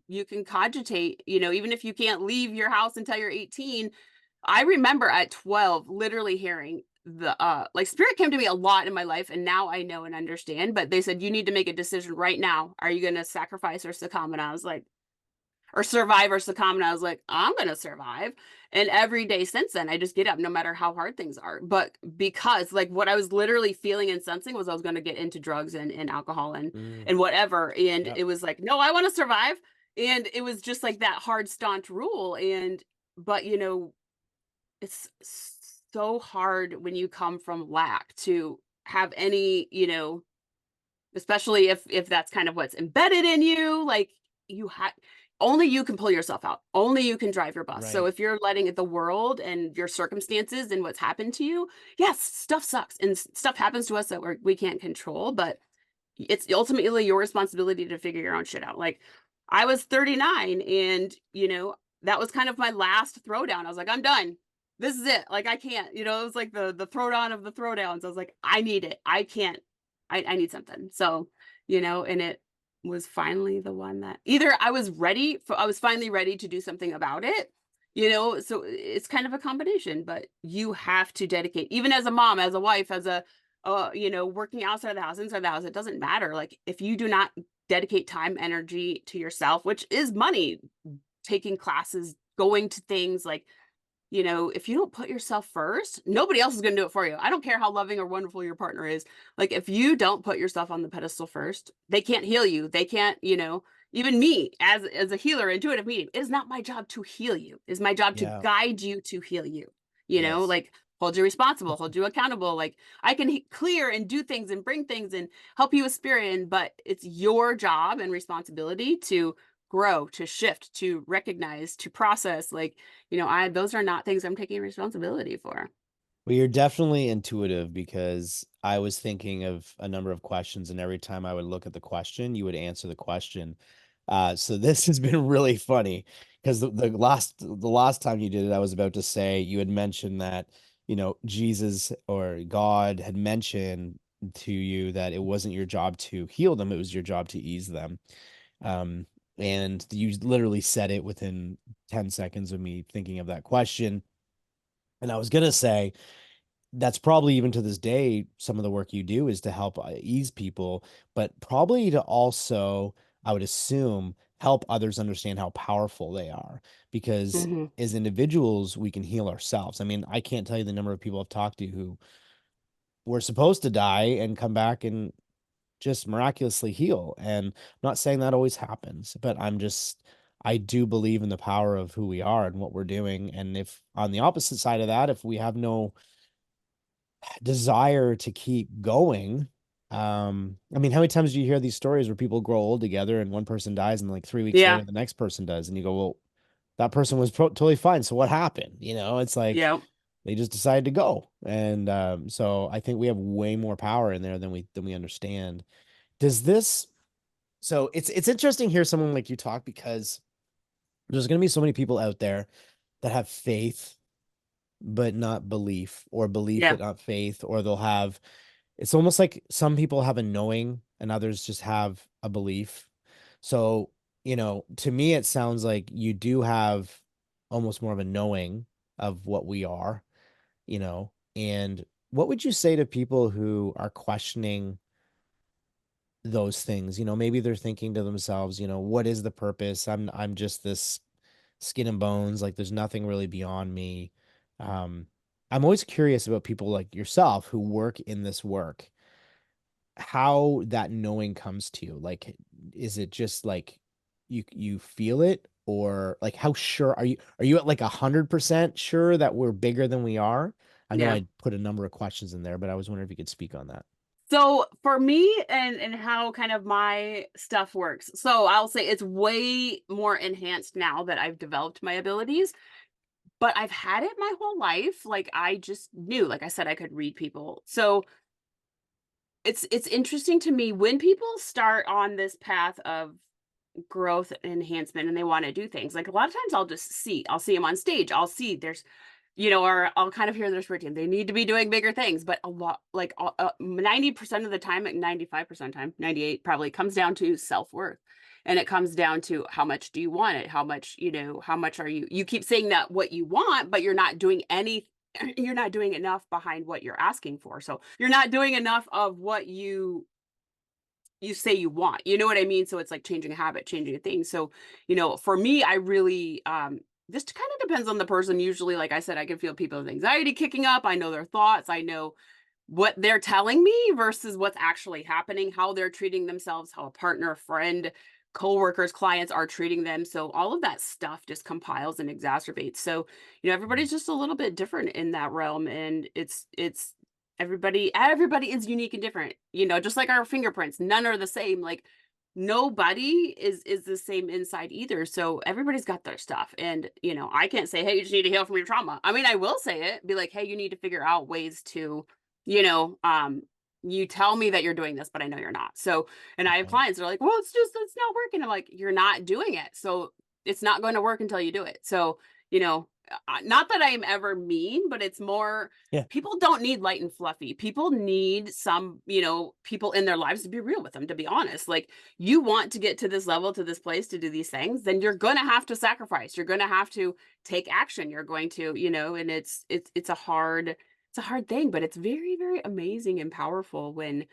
you can cogitate, even if you can't leave your house until you're 18. I remember at 12 literally hearing like spirit came to me a lot in my life, and now I know and understand, but they said you need to make a decision right now. Are you going to sacrifice or succumb? And I was like, or survive or succumb. And I was like, I'm going to survive. And every day since then, I just get up no matter how hard things are. But because like what I was literally feeling and sensing was I was going to get into drugs and alcohol Mm. and whatever. And Yep. it was like, no, I want to survive. And it was just like that hard, staunch rule. But it's so hard when you come from lack to have any, especially if that's kind of what's embedded in you, like you have only you can pull yourself out. Only you can drive your bus. So Right. if you're letting the world and your circumstances and what's happened to you, yes, stuff sucks and stuff happens to us that we can't control, but it's ultimately your responsibility to figure your own shit out. Like I was 39 and that was kind of my last throwdown. I was like, I'm done. This is it. Like I can't, it was like the throwdown of the throwdowns. I was like, I need it. I can't. I need something. So, and it was finally the one that either I was finally ready to do something about it. So it's kind of a combination, but you have to dedicate, even as a mom, as a wife, as a working outside of the house, inside the house, it doesn't matter. Like if you do not dedicate time, energy to yourself, which is money, taking classes, going to things like, if you don't put yourself first, nobody else is going to do it for you. I don't care how loving or wonderful your partner is. Like if you don't put yourself on the pedestal first, they can't heal you. They can't, even me as a healer, intuitive medium, it is not my job to heal you. It's my job to Yeah. guide you to heal you. Yes. Like hold you responsible, hold you accountable. Like I can clear and do things and bring things and help you with spirit, but it's your job and responsibility to grow, to shift, to recognize, to process. Like I those are not things I'm taking responsibility for. Well, you're definitely intuitive because I was thinking of a number of questions, and every time I would look at the question, you would answer the question. So this has been really funny because the last time you did it, I was about to say you had mentioned that, Jesus or God had mentioned to you that it wasn't your job to heal them, it was your job to ease them. Um, and you literally said it within 10 seconds of me thinking of that question. And I was gonna say, that's probably even to this day, some of the work you do is to help ease people, but probably to also, I would assume help others understand how powerful they are, because Hmm. as individuals we can heal ourselves. I mean, I can't tell you the number of people I've talked to who were supposed to die and come back and just miraculously heal. And I'm not saying that always happens, but I do believe in the power of who we are and what we're doing. And if on the opposite side of that, if we have no desire to keep going, I mean, how many times do you hear these stories where people grow old together and one person dies and like 3 weeks Yeah. later the next person does, and you go, well, that person was totally fine. So what happened? It's like Yeah. they just decided to go. And so I think we have way more power in there than we understand. Does this So it's interesting to hear someone like you talk, because there's going to be so many people out there that have faith but not belief, or belief Yeah. but not faith, or they'll have, it's almost like some people have a knowing and others just have a belief. So, to me it sounds like you do have almost more of a knowing of what we are, and what would you say to people who are questioning those things? Maybe they're thinking to themselves, what is the purpose? I'm just this skin and bones, like there's nothing really beyond me. Um, I'm always curious about people like yourself who work in this work, how that knowing comes to you. Like, is it just like you feel it, or like how sure are you at like 100% sure that we're bigger than we are? I know Yeah. I put a number of questions in there, but I was wondering if you could speak on that. So for me and how kind of my stuff works. So I'll say it's way more enhanced now that I've developed my abilities, but I've had it my whole life. Like I just knew, like I said, I could read people. So it's interesting to me when people start on this path of growth and enhancement and they want to do things. Like a lot of times I'll see them on stage. I'll see there's or I'll kind of hear this routine. They need to be doing bigger things, but a lot, like 90% of the time, like 95% of the time, 98 probably comes down to self worth. And it comes down to how much do you want it? How much, how much are you keep saying that what you want, but you're not doing any, you're not doing enough behind what you're asking for. So you're not doing enough of what you say you want. You know what I mean? So it's like changing a habit, changing a thing. So, for me, I really this kind of depends on the person. Usually, like I said, I can feel people's anxiety kicking up. I know their thoughts. I know what they're telling me versus what's actually happening, how they're treating themselves, how a partner, friend, coworkers, clients are treating them. So all of that stuff just compiles and exacerbates. So, everybody's just a little bit different in that realm. And it's everybody is unique and different, just like our fingerprints. None are the same. Like nobody is the same inside either. So everybody's got their stuff. And, I can't say, hey, you just need to heal from your trauma. I mean, I will say it, be like, hey, you need to figure out ways to you know, um, you tell me that you're doing this, but I know you're not. So, and I have Right. clients that are like, well, it's not working. I'm like, you're not doing it. So it's not going to work until you do it. So, not that I am ever mean, but it's more Yeah. people don't need light and fluffy. People need some, people in their lives to be real with them, to be honest. Like you want to get to this level, to this place, to do these things, then you're going to have to sacrifice. You're going to have to take action. You're going to, and it's a hard thing, but it's very, very amazing and powerful when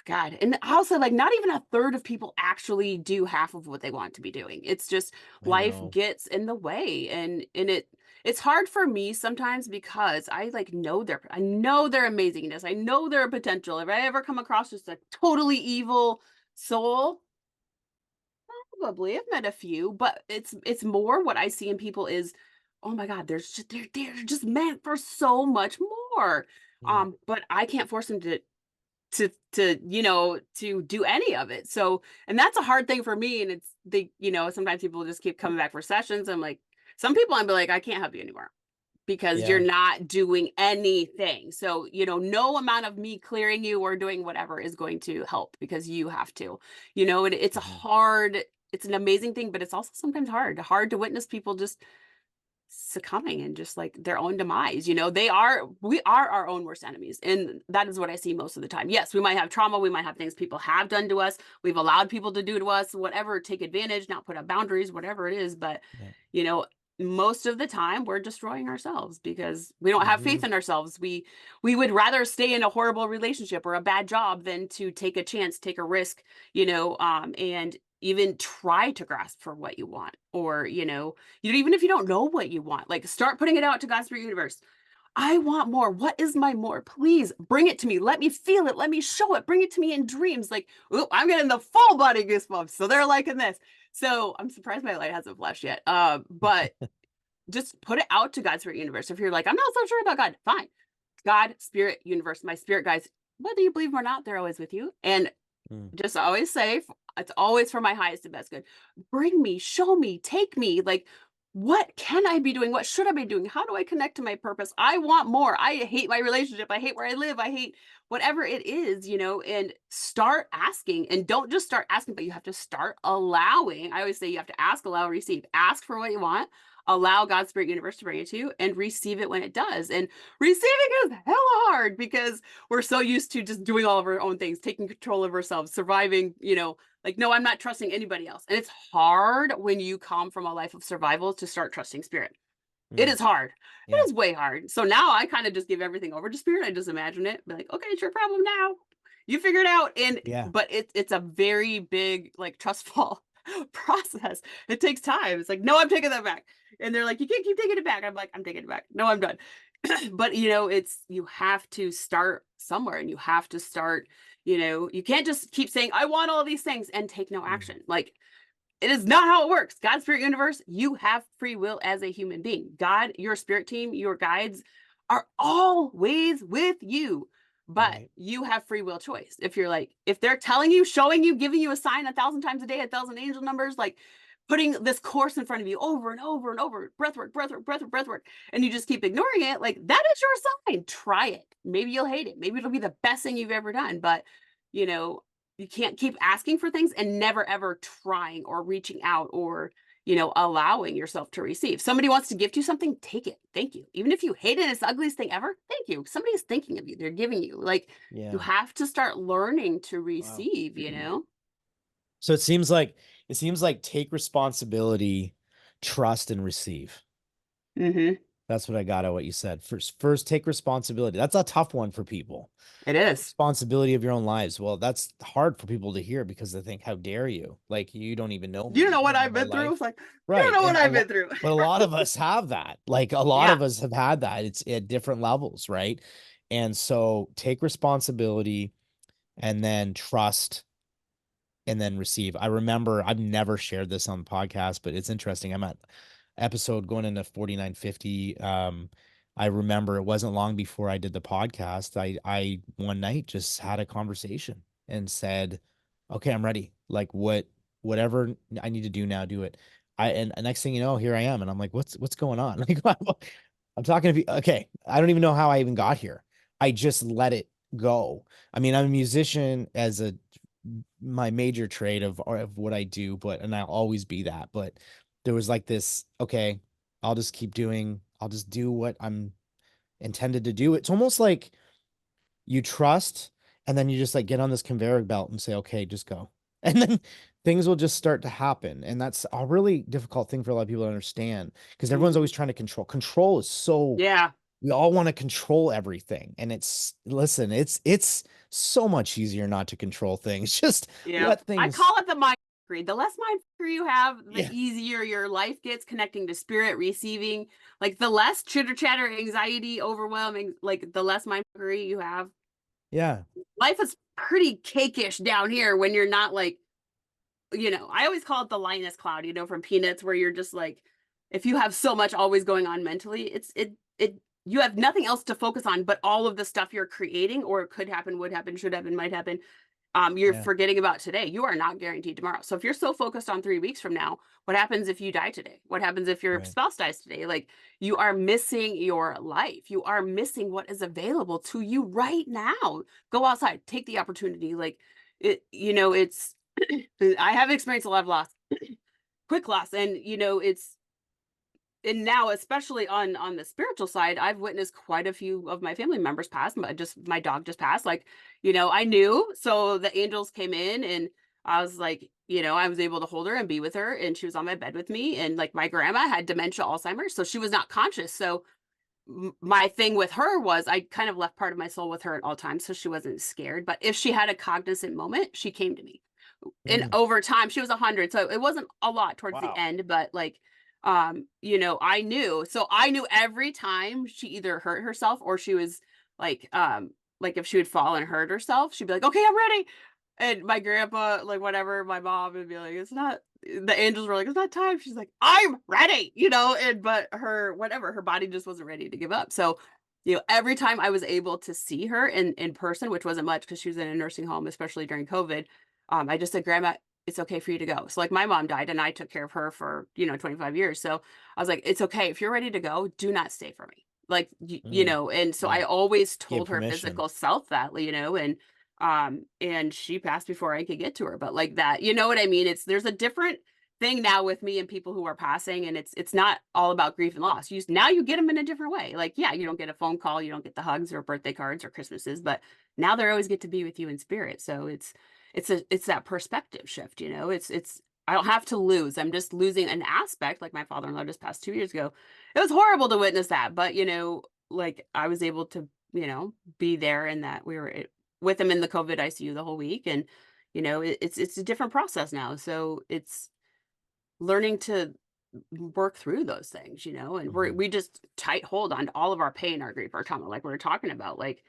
God, and also like not even a third of people actually do half of what they want to be doing. It's just I life know. gets in the way and it's hard for me sometimes because I know their amazingness. I know their potential. If I ever come across just a totally evil soul, probably, I've met a few, but it's more what I see in people is, oh my God, they're just meant for so much more. Yeah. But I can't force them to do any of it. So, and that's a hard thing for me. And sometimes people just keep coming back for sessions. I'm like, some people I'm like, I can't help you anymore because you're Yeah. not doing anything. So, no amount of me clearing you or doing whatever is going to help because you have to, and Mhm. it's an amazing thing, but it's also sometimes hard to witness people just succumbing and just like their own demise. We are our own worst enemies. And that is what I see most of the time. Yes, we might have trauma, we might have things people have done to us, we've allowed people to do to us, whatever, take advantage, not put up boundaries, whatever it is. But, Yeah. you know, most of the time we're destroying ourselves because we don't have Hmm. faith in ourselves. We would rather stay in a horrible relationship or a bad job than to take a chance, take a risk, and even try to grasp for what you want, or, even if you don't know what you want, like start putting it out to God's spirit universe. I want more. What is my more? Please bring it to me. Let me feel it. Let me show it. Bring it to me in dreams. Like, oh, I'm getting the full body goosebumps. So they're liking this. So I'm surprised my light hasn't flashed yet. But just put it out to God's spirit universe. If you're like, I'm not so sure about God, fine. God, spirit universe, my spirit guides, whether you believe them or not, they're always with you. And Mm, just always say, it's always for my highest and best good. Bring me, show me, take me. Like, what can I be doing? What should I be doing? How do I connect to my purpose? I want more. I hate my relationship. I hate where I live. I hate whatever it is, and start asking. And don't just start asking, but you have to start allowing. I always say you have to ask, allow, receive. Ask for what you want, allow God's spirit universe to bring it to you, and receive it when it does. And receiving is hella hard because we're so used to just doing all of our own things, taking control of ourselves, surviving, like, no, I'm not trusting anybody else. And it's hard when you come from a life of survival to start trusting spirit. It mm, is hard. It yeah. is way hard. So now I kind of just give everything over to spirit. I just imagine it, be like, okay, it's your problem now. You figure it out. And Yeah. but it's a very big, like, trustful process. It takes time. It's like, no, I'm taking that back. And they're like, you can't keep taking it back. I'm like, I'm taking it back. No, I'm done. But it's, you have to start somewhere, and you have to start, you can't just keep saying, I want all these things and take no Mm, action. Like, it is not how it works. God's spirit universe, you have free will as a human being. God, your spirit team, your guides are always with you, but right. you have free will choice. If you're like, if they're telling you, showing you, giving you a sign 1,000 times a day, 1,000 angel numbers, like putting this course in front of you over and over and over, breath work, breath work, breath work, breath work, and you just keep ignoring it, like, that is your sign. Try it. Maybe you'll hate it. Maybe it'll be the best thing you've ever done. But, you know, you can't keep asking for things and never ever trying or reaching out or, allowing yourself to receive. Somebody wants to gift you something, take it. Thank you. Even if you hate it, it's the ugliest thing ever. Thank you. Somebody's thinking of you. They're giving you. Like, you Yeah. have to start learning to Wow. receive. So it seems like take responsibility, trust, and receive. Hmm. That's what I got out of what you said. First take responsibility. That's a tough one for people. It is. Responsibility of your own lives. Well, that's hard for people to hear because they think, how dare you? Like, you don't even know me. You don't You know what don't know I've my been through. life. It's like, you don't Right. know what And I've been through. but a lot of us have that. Like, a lot Yeah. of us have had that. It's at different levels, right? And so take responsibility and then trust and then receive. I remember I've never shared this on the podcast, but it's interesting. I'm at episode going into 4950. I remember it wasn't long before I did the podcast. I one night just had a conversation and said, okay, I'm ready. Like, whatever I need to do now, do it. And next thing you know, here I am. And I'm like, what's going on? Like, I'm talking to people. Okay. I don't even know how I even got here. I just let it go. I mean, I'm a musician as my major trade of what I do, and I'll always be that. But there was like this, okay, I'll just do what I'm intended to do. It's almost like you trust and then you just like get on this conveyor belt and say, okay, just go. And then things will just start to happen. And that's a really difficult thing for a lot of people to understand because everyone's Mhm. always trying to control. Control is so Yeah. we all want to control everything. And listen, it's so much easier not to control things. Just Yeah. let I things, call it the mind free. The less mind free you have, the yeah, easier your life gets connecting to spirit, receiving. Like, the less chitter chatter, anxiety, overwhelming, like, the less mind free you have. yeah, Life is pretty cakeish down here when you're not like, I always call it the Linus cloud, from Peanuts, where you're just like, if you have so much always going on mentally, you have nothing else to focus on but all of the stuff you're creating, or could happen, would happen, should happen, might happen. You're yeah, forgetting about today. You are not guaranteed tomorrow. So if you're so focused on 3 weeks from now, what happens if you die today? What happens if your right. spouse dies today? Like, you are missing your life. You are missing what is available to you right now. Go outside, take the opportunity. Like, it's I have experienced a lot of loss, quick loss, and now, especially on the spiritual side, I've witnessed quite a few of my family members pass. My dog just passed. Like, I knew. So the angels came in, and I was like, I was able to hold her and be with her, and she was on my bed with me. And like, my grandma had dementia, Alzheimer's, so she was not conscious. So my thing with her was, I kind of left part of my soul with her at all times, so she wasn't scared. But if she had a cognizant moment, she came to me. in Mm. over time. She was 100, so it wasn't a lot towards the Wow. end, but like, I knew. So I knew every time she either hurt herself or she was like if she would fall and hurt herself, she'd be like, "Okay, I'm ready." And my grandpa, like whatever, my mom would be like, "It's not." The angels were like, "It's not time." She's like, "I'm ready," and but her whatever, her body just wasn't ready to give up. So, every time I was able to see her in person, which wasn't much because she was in a nursing home, especially during COVID, I just said, "Grandma, it's okay for you to go." So like my mom died and I took care of her for, 25 years. So I was like, "It's okay. If you're ready to go, do not stay for me." Like, Mm. and so I Yeah. always Gave told her permission. physical self that, and she passed before I could get to her. But like that, you know what I mean? There's a different thing now with me and people who are passing, and it's not all about grief and loss. Now you get them in a different way. Like, yeah, you don't get a phone call, you don't get the hugs or birthday cards or Christmases, but now they always get to be with you in spirit. So it's that perspective shift. It's I don't have to lose. I'm just losing an aspect. Like my father-in-law just passed 2 years ago. It was horrible to witness that, but like I was able to, be there, and that we were with him in the COVID ICU the whole week. And it's a different process now. So it's learning to work through those things, and Mhm. we just tight hold on to all of our pain, our grief, our trauma, like we were talking about. Like,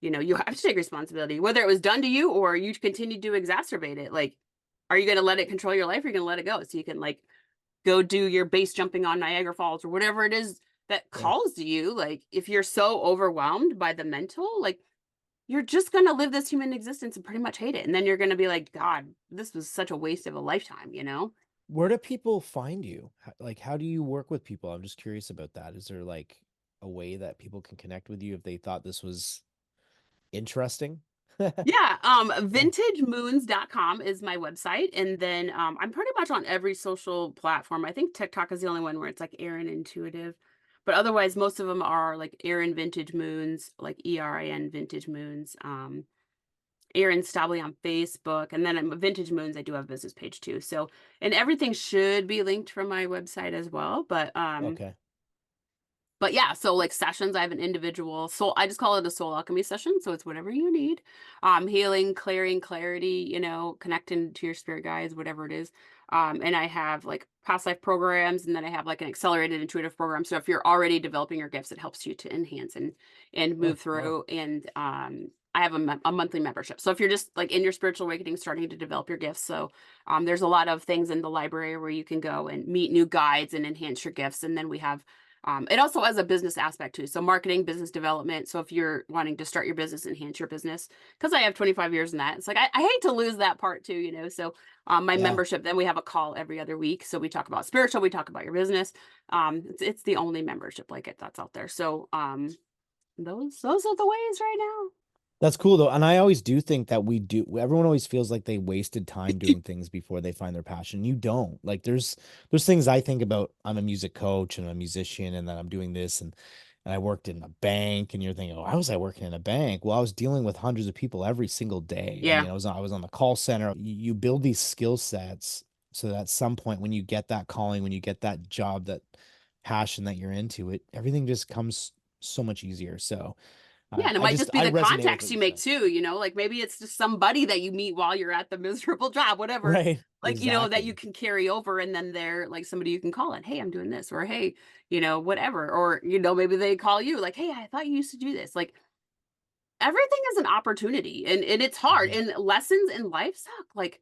you have to take responsibility, whether it was done to you or you continue to exacerbate it. Like, are you going to let it control your life, or are you going to let it go so you can like go do your base jumping on Niagara Falls or whatever it is that Yeah. calls to you? Like, if you're so overwhelmed by the mental, like, you're just going to live this human existence and pretty much hate it. And then you're going to be like, God, this was such a waste of a lifetime? Where do people find you? Like, how do you work with people? I'm just curious about that. Is there like a way that people can connect with you if they thought this was interesting? Yeah, Yeah. vintagemoons.com is my website. And then I'm pretty much on every social platform. I think TikTok is the only one where it's like Erin Intuitive. But otherwise, most of them are like Erin Vintage Moons, like ERIN Vintage Moons. Erin Stabile on Facebook. And then I'm Vintage Moons, I do have a business page too. So, and everything should be linked from my website as well. Okay. But yeah, so like sessions, I have an individual soul, I just call it a soul alchemy session. So it's whatever you need. Healing, clearing, clarity, connecting to your spirit guides, whatever it is. And I have like past life programs, and then I have like an accelerated intuitive program. So if you're already developing your gifts, it helps you to enhance and Oh, move wow. through. And I have a monthly membership. So if you're just like in your spiritual awakening, starting to develop your gifts. So there's a lot of things in the library where you can go and meet new guides and enhance your gifts. And then we have it also has a business aspect too. So marketing, business development. So if you're wanting to start your business, enhance your business, because I have 25 years in that, it's like I hate to lose that part too. So my Yeah. membership, then we have a call every other week. So we talk about spiritual, we talk about your business. It's the only membership like it that's out there. So those are the ways right now. That's cool though. And I always do think that everyone always feels like they wasted time doing things before they find their passion. You don't. Like there's things I think about. I'm a music coach and I'm a musician and then I'm doing this and I worked in a bank and you're thinking, oh, how was I working in a bank? Well, I was dealing with hundreds of people every single day. I Yeah. mean, I was on the call center. You build these skill sets so that at some point when you get that calling, when you get that job, that passion that you're into, everything just comes so much easier. So Yeah, and it I might just just be I the resonate with contacts what you you make said. too, like maybe it's just somebody that you meet while you're at the miserable job, whatever, Right. like, that you Exactly. can carry over, and then they're like somebody you can call and, "Hey, I'm doing this," or, "Hey," whatever, or, maybe they call you like, "Hey, I thought you used to do this." Like, everything is an opportunity, and it's hard, Mhm. and lessons in life suck. Like,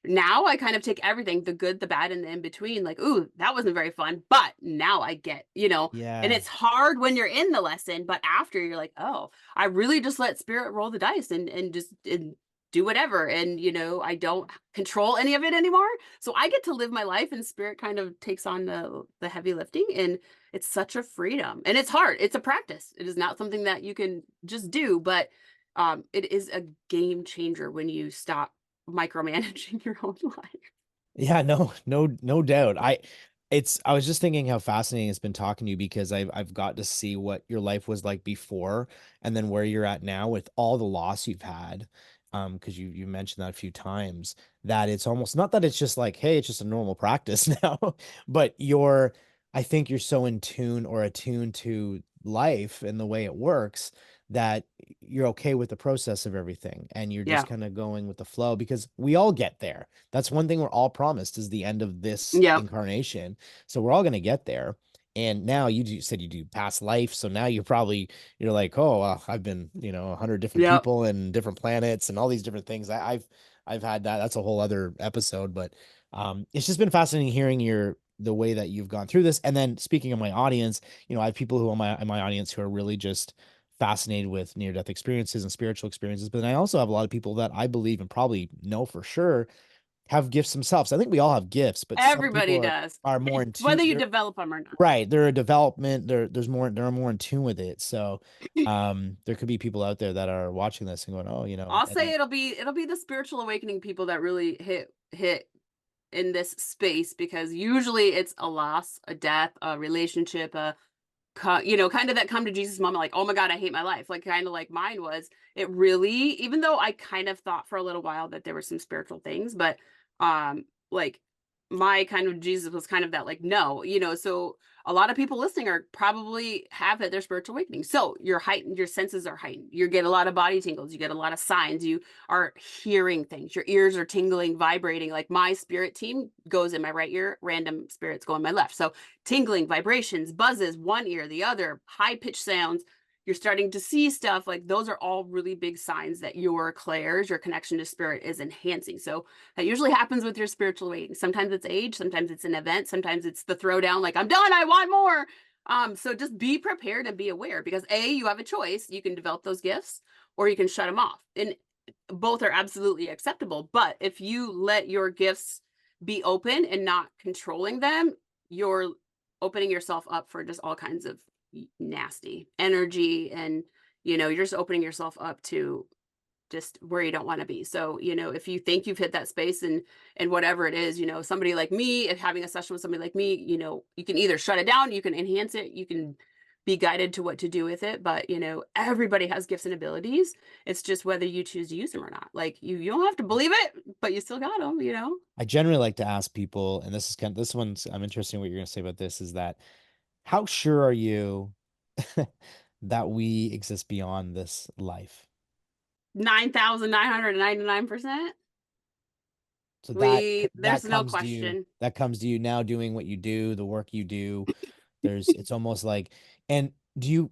now I kind of take everything, the good, the bad, and the in between, like, "Ooh, that wasn't very fun, but now I get." And Yeah. it's hard when you're in the lesson, but after you're like, "Oh, I really just let spirit roll the dice and just and do whatever." And, I don't control any of it anymore. So I get to live my life, and spirit kind of takes on the heavy lifting, and it's such a freedom. And it's hard. It's a practice. It is not something that you can just do, but it is a game changer when you stop micromanaging your own life. Yeah, no doubt. I was just thinking how fascinating it's been talking to you because I've got to see what your life was like before and then where you're at now with all the loss you've had. Because you mentioned that a few times that it's almost not that it's just like, hey, it's just a normal practice now, but I think you're so in tune or attuned to life and the way it works that you're okay with the process of everything and you're just Yeah. kind of going with the flow because we all get there. That's one thing we're all promised is the end of this Yep. incarnation. So we're all going to get there. And now said you do past life. So now you're like, oh, I've been, 100 different Yep. people and different planets and all these different things. I've had that. That's a whole other episode, but it's just been fascinating hearing the way that you've gone through this. And then speaking of my audience, I have people who are in my audience who are really just fascinated with near death experiences and spiritual experiences. But then I also have a lot of people that I believe and probably know for sure have gifts themselves. I think we all have gifts, but some Everybody people does. are more in tune. Whether you develop them or not. Right. They're a development. They're more in tune with it. So there could be people out there that are watching this and going, oh, I'll and say then it'll be the spiritual awakening people that really hit in this space, because usually it's a loss, a death, a relationship, kind of that come to Jesus moment, like, oh my God, I hate my life. Like, kind of like mine was. It really, even though I kind of thought for a little while that there were some spiritual things, but like my kind of Jesus was kind of that, like, no, so a lot of people listening are probably have had their spiritual awakening. So you're heightened, your senses are heightened. You get a lot of body tingles, you get a lot of signs, you are hearing things, your ears are tingling, vibrating. Like my spirit team goes in my right ear, random spirits go in my left. So tingling, vibrations, buzzes, one ear, the other, high pitched sounds. You're starting to see stuff. Like those are all really big signs that your clairs, your connection to spirit is enhancing. So that usually happens with your spiritual awakening. Sometimes it's age, sometimes it's an event, sometimes it's the throwdown, like, I'm done, I want more. So just be prepared and be aware, because you have a choice. You can develop those gifts or you can shut them off. And both are absolutely acceptable. But if you let your gifts be open and not controlling them, you're opening yourself up for just all kinds of nasty energy, and you're just opening yourself up to just where you don't want to be. So, if you think you've hit that space, and whatever it is, somebody like me, if having a session with somebody like me, you can either shut it down, you can enhance it, you can be guided to what to do with it. But, everybody has gifts and abilities. It's just whether you choose to use them or not. Like you don't have to believe it, but you still got them. I generally like to ask people, and this one's, I'm interested in what you're going to say about this, is that how sure are you that we exist beyond this life? 9,999%. So There's no question. that comes to you now doing what you do, the work you do. It's almost like, and do you,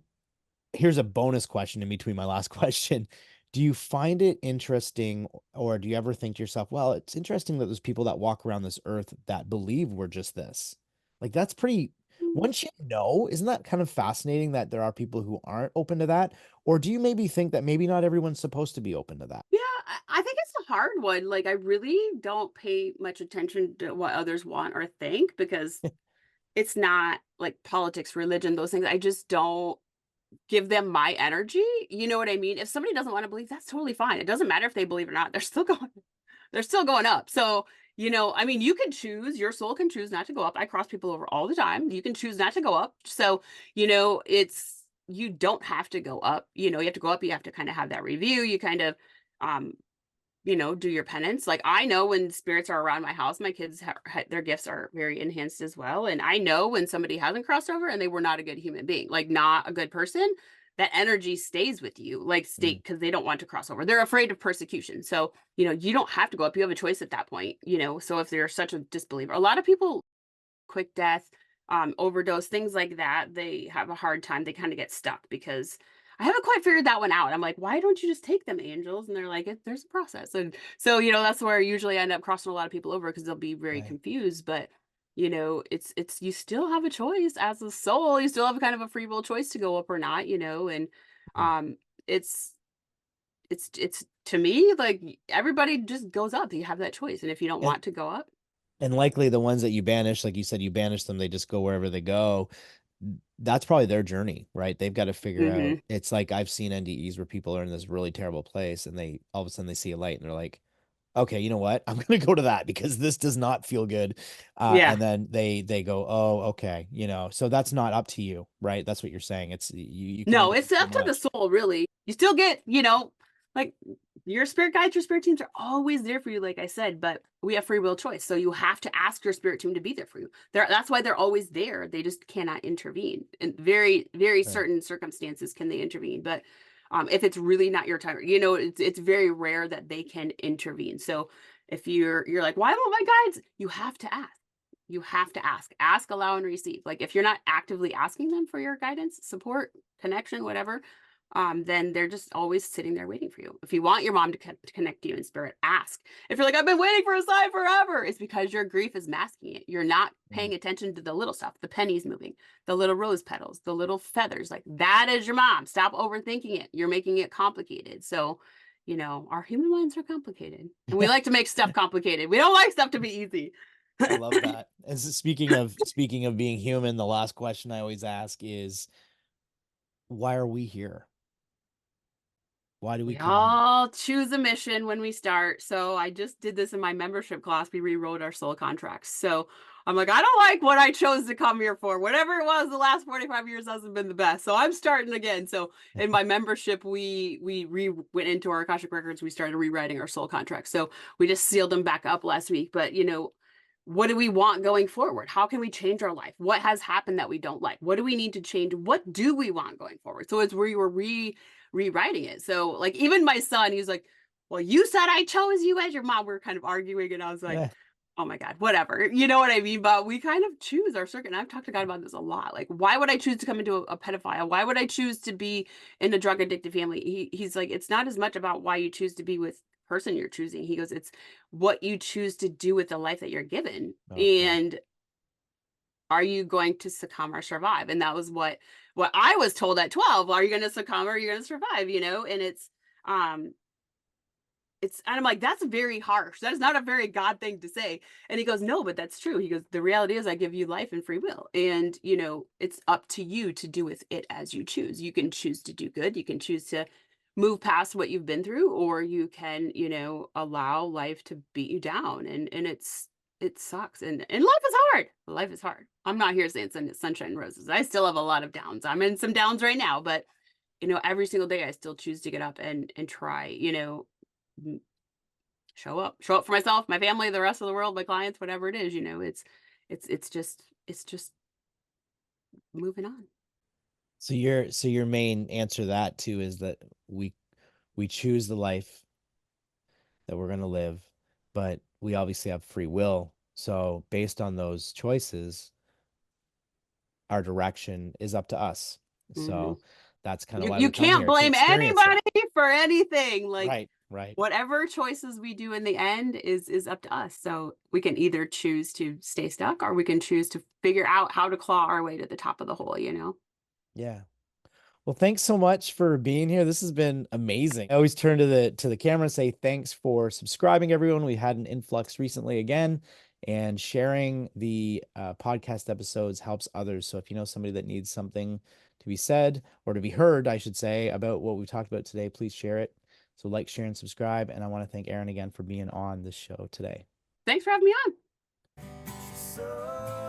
here's a bonus question in between my last question. Do you find it interesting, or do you ever think to yourself, well, it's interesting that there's people that walk around this earth that believe we're just this? Like, that's pretty, once isn't that kind of fascinating that there are people who aren't open to that? Or do you maybe think that maybe not everyone's supposed to be open to that? Yeah, I think it's a hard one. Like, I really don't pay much attention to what others want or think, because it's not like politics, religion, those things. I just don't give them my energy. You know what I mean? If somebody doesn't want to believe, that's totally fine. It doesn't matter if they believe or not. They're still going up. So, I mean, you can choose, your soul can choose not to go up. I cross people over all the time. You can choose not to go up. So, you don't have to go up. You have to go up. You have to kind of have that review. You kind of, um, do your penance. Like, I know when spirits are around my house, my kids, their gifts are very enhanced as well. And I know when somebody hasn't crossed over and they were not a good human being, like not a good person, that energy stays with you, like Mm. state, because they don't want to cross over. They're afraid of persecution. So, you don't have to go up. You have a choice at that point. So if they're such a disbeliever, a lot of people, quick death, overdose, things like that, they have a hard time. They kind of get stuck because I haven't quite figured that one out. I'm like, why don't you just take them, angels? And they're like, there's a process. And so, that's where I usually end up crossing a lot of people over, because they'll be very Right. confused. But, it's, you still have a choice as a soul. You still have kind of a free will choice to go up or not. And, Mm. um, it's, it's to me, like, everybody just goes up. You have that choice. And if you don't And want to go up, and likely the ones that you banish, like you said, you banish them, they just go wherever they go. That's probably their journey, right? They've got to figure out. hmm It's like I've seen NDEs where people are in this really terrible place and they all of a sudden they see a light and they're like, okay, you know what? I'm gonna go to that because this does not feel good. yeah. And then they go, oh, okay, so that's not up to you, right? That's what you're saying. It's you can No, only it's do so up to the much. soul, really. You still get, like, your spirit guides, your spirit teams are always there for you, like I said, but we have free will choice. So you have to ask your spirit team to be there for you. That's why they're always there. They just cannot intervene. In very, very Right. certain circumstances can they intervene. But If it's really not your time, it's very rare that they can intervene. So if you're like, why won't my guides? You have to ask. You have to ask, allow, and receive. Like if you're not actively asking them for your guidance, support, connection, whatever, then they're just always sitting there waiting for you. If you want your mom to connect you in spirit, ask. If you're like, I've been waiting for a sign forever, it's because your grief is masking it. You're not Mm. paying attention to the little stuff, the pennies moving, the little rose petals, the little feathers. Like that is your mom. Stop overthinking it. You're making it complicated. So, our human minds are complicated and we like to make stuff complicated. We don't like stuff to be easy. I love that. And speaking of being human, the last question I always ask is, why are we here? Why do we We come here? all choose a mission when we start. So I just did this in my membership class. We rewrote our soul contracts. So I'm like, I don't like what I chose to come here for. Whatever it was, the last 45 years hasn't been the best. So I'm starting again. So in my membership, we went into our Akashic records. We started rewriting our soul contracts. So we just sealed them back up last week. But what do we want going forward? How can we change our life? What has happened that we don't like? What do we need to change? What do we want going forward? So it's where you were rewriting it. So like even my son, he's like, well, you said I chose you as your mom. We are kind of arguing, and I was like, Yeah. oh my God, whatever. You know what I mean? But we kind of choose our circuit. And I've talked to God about this a lot. Like, why would I choose to come into a pedophile? Why would I choose to be in a drug addicted family? He's like, it's not as much about why you choose to be with person you're choosing. He goes, it's what you choose to do with the life that you're given. Okay. And are you going to succumb or survive? And that was what I was told at 12. Are you going to succumb or are you going to survive? And um and I'm like, that's very harsh. That is not a very God thing to say. And he goes, no, but that's true. He goes, the reality is I give you life and free will. And, it's up to you to do with it as you choose. You can choose to do good. You can choose to move past what you've been through, or you can, allow life to beat you down. And it sucks. And life is hard. Life is hard. I'm not here saying sunshine and roses. I still have a lot of downs. I'm in some downs right now, but every single day I still choose to get up and try, show up for myself, my family, the rest of the world, my clients, whatever it is. It's just moving on. So your main answer to that too is that we choose the life that we're going to live, but we obviously have free will. So based on those choices, our direction is up to us. Hmm. So that's kind of you why you we come can't here to blame experience it. anybody for anything. Like Right, right. whatever choices we do in the end is up to us. So we can either choose to stay stuck or we can choose to figure out how to claw our way to the top of the hole. Yeah. Well, thanks so much for being here. This has been amazing. I always turn to the camera and say thanks for subscribing, everyone. We had an influx recently again, and sharing the podcast episodes helps others. So if you know somebody that needs something to be said or to be heard, I should say, about what we talked about today, please share it. So like, share, and subscribe. And I want to thank Erin again for being on this show today. Thanks for having me on. So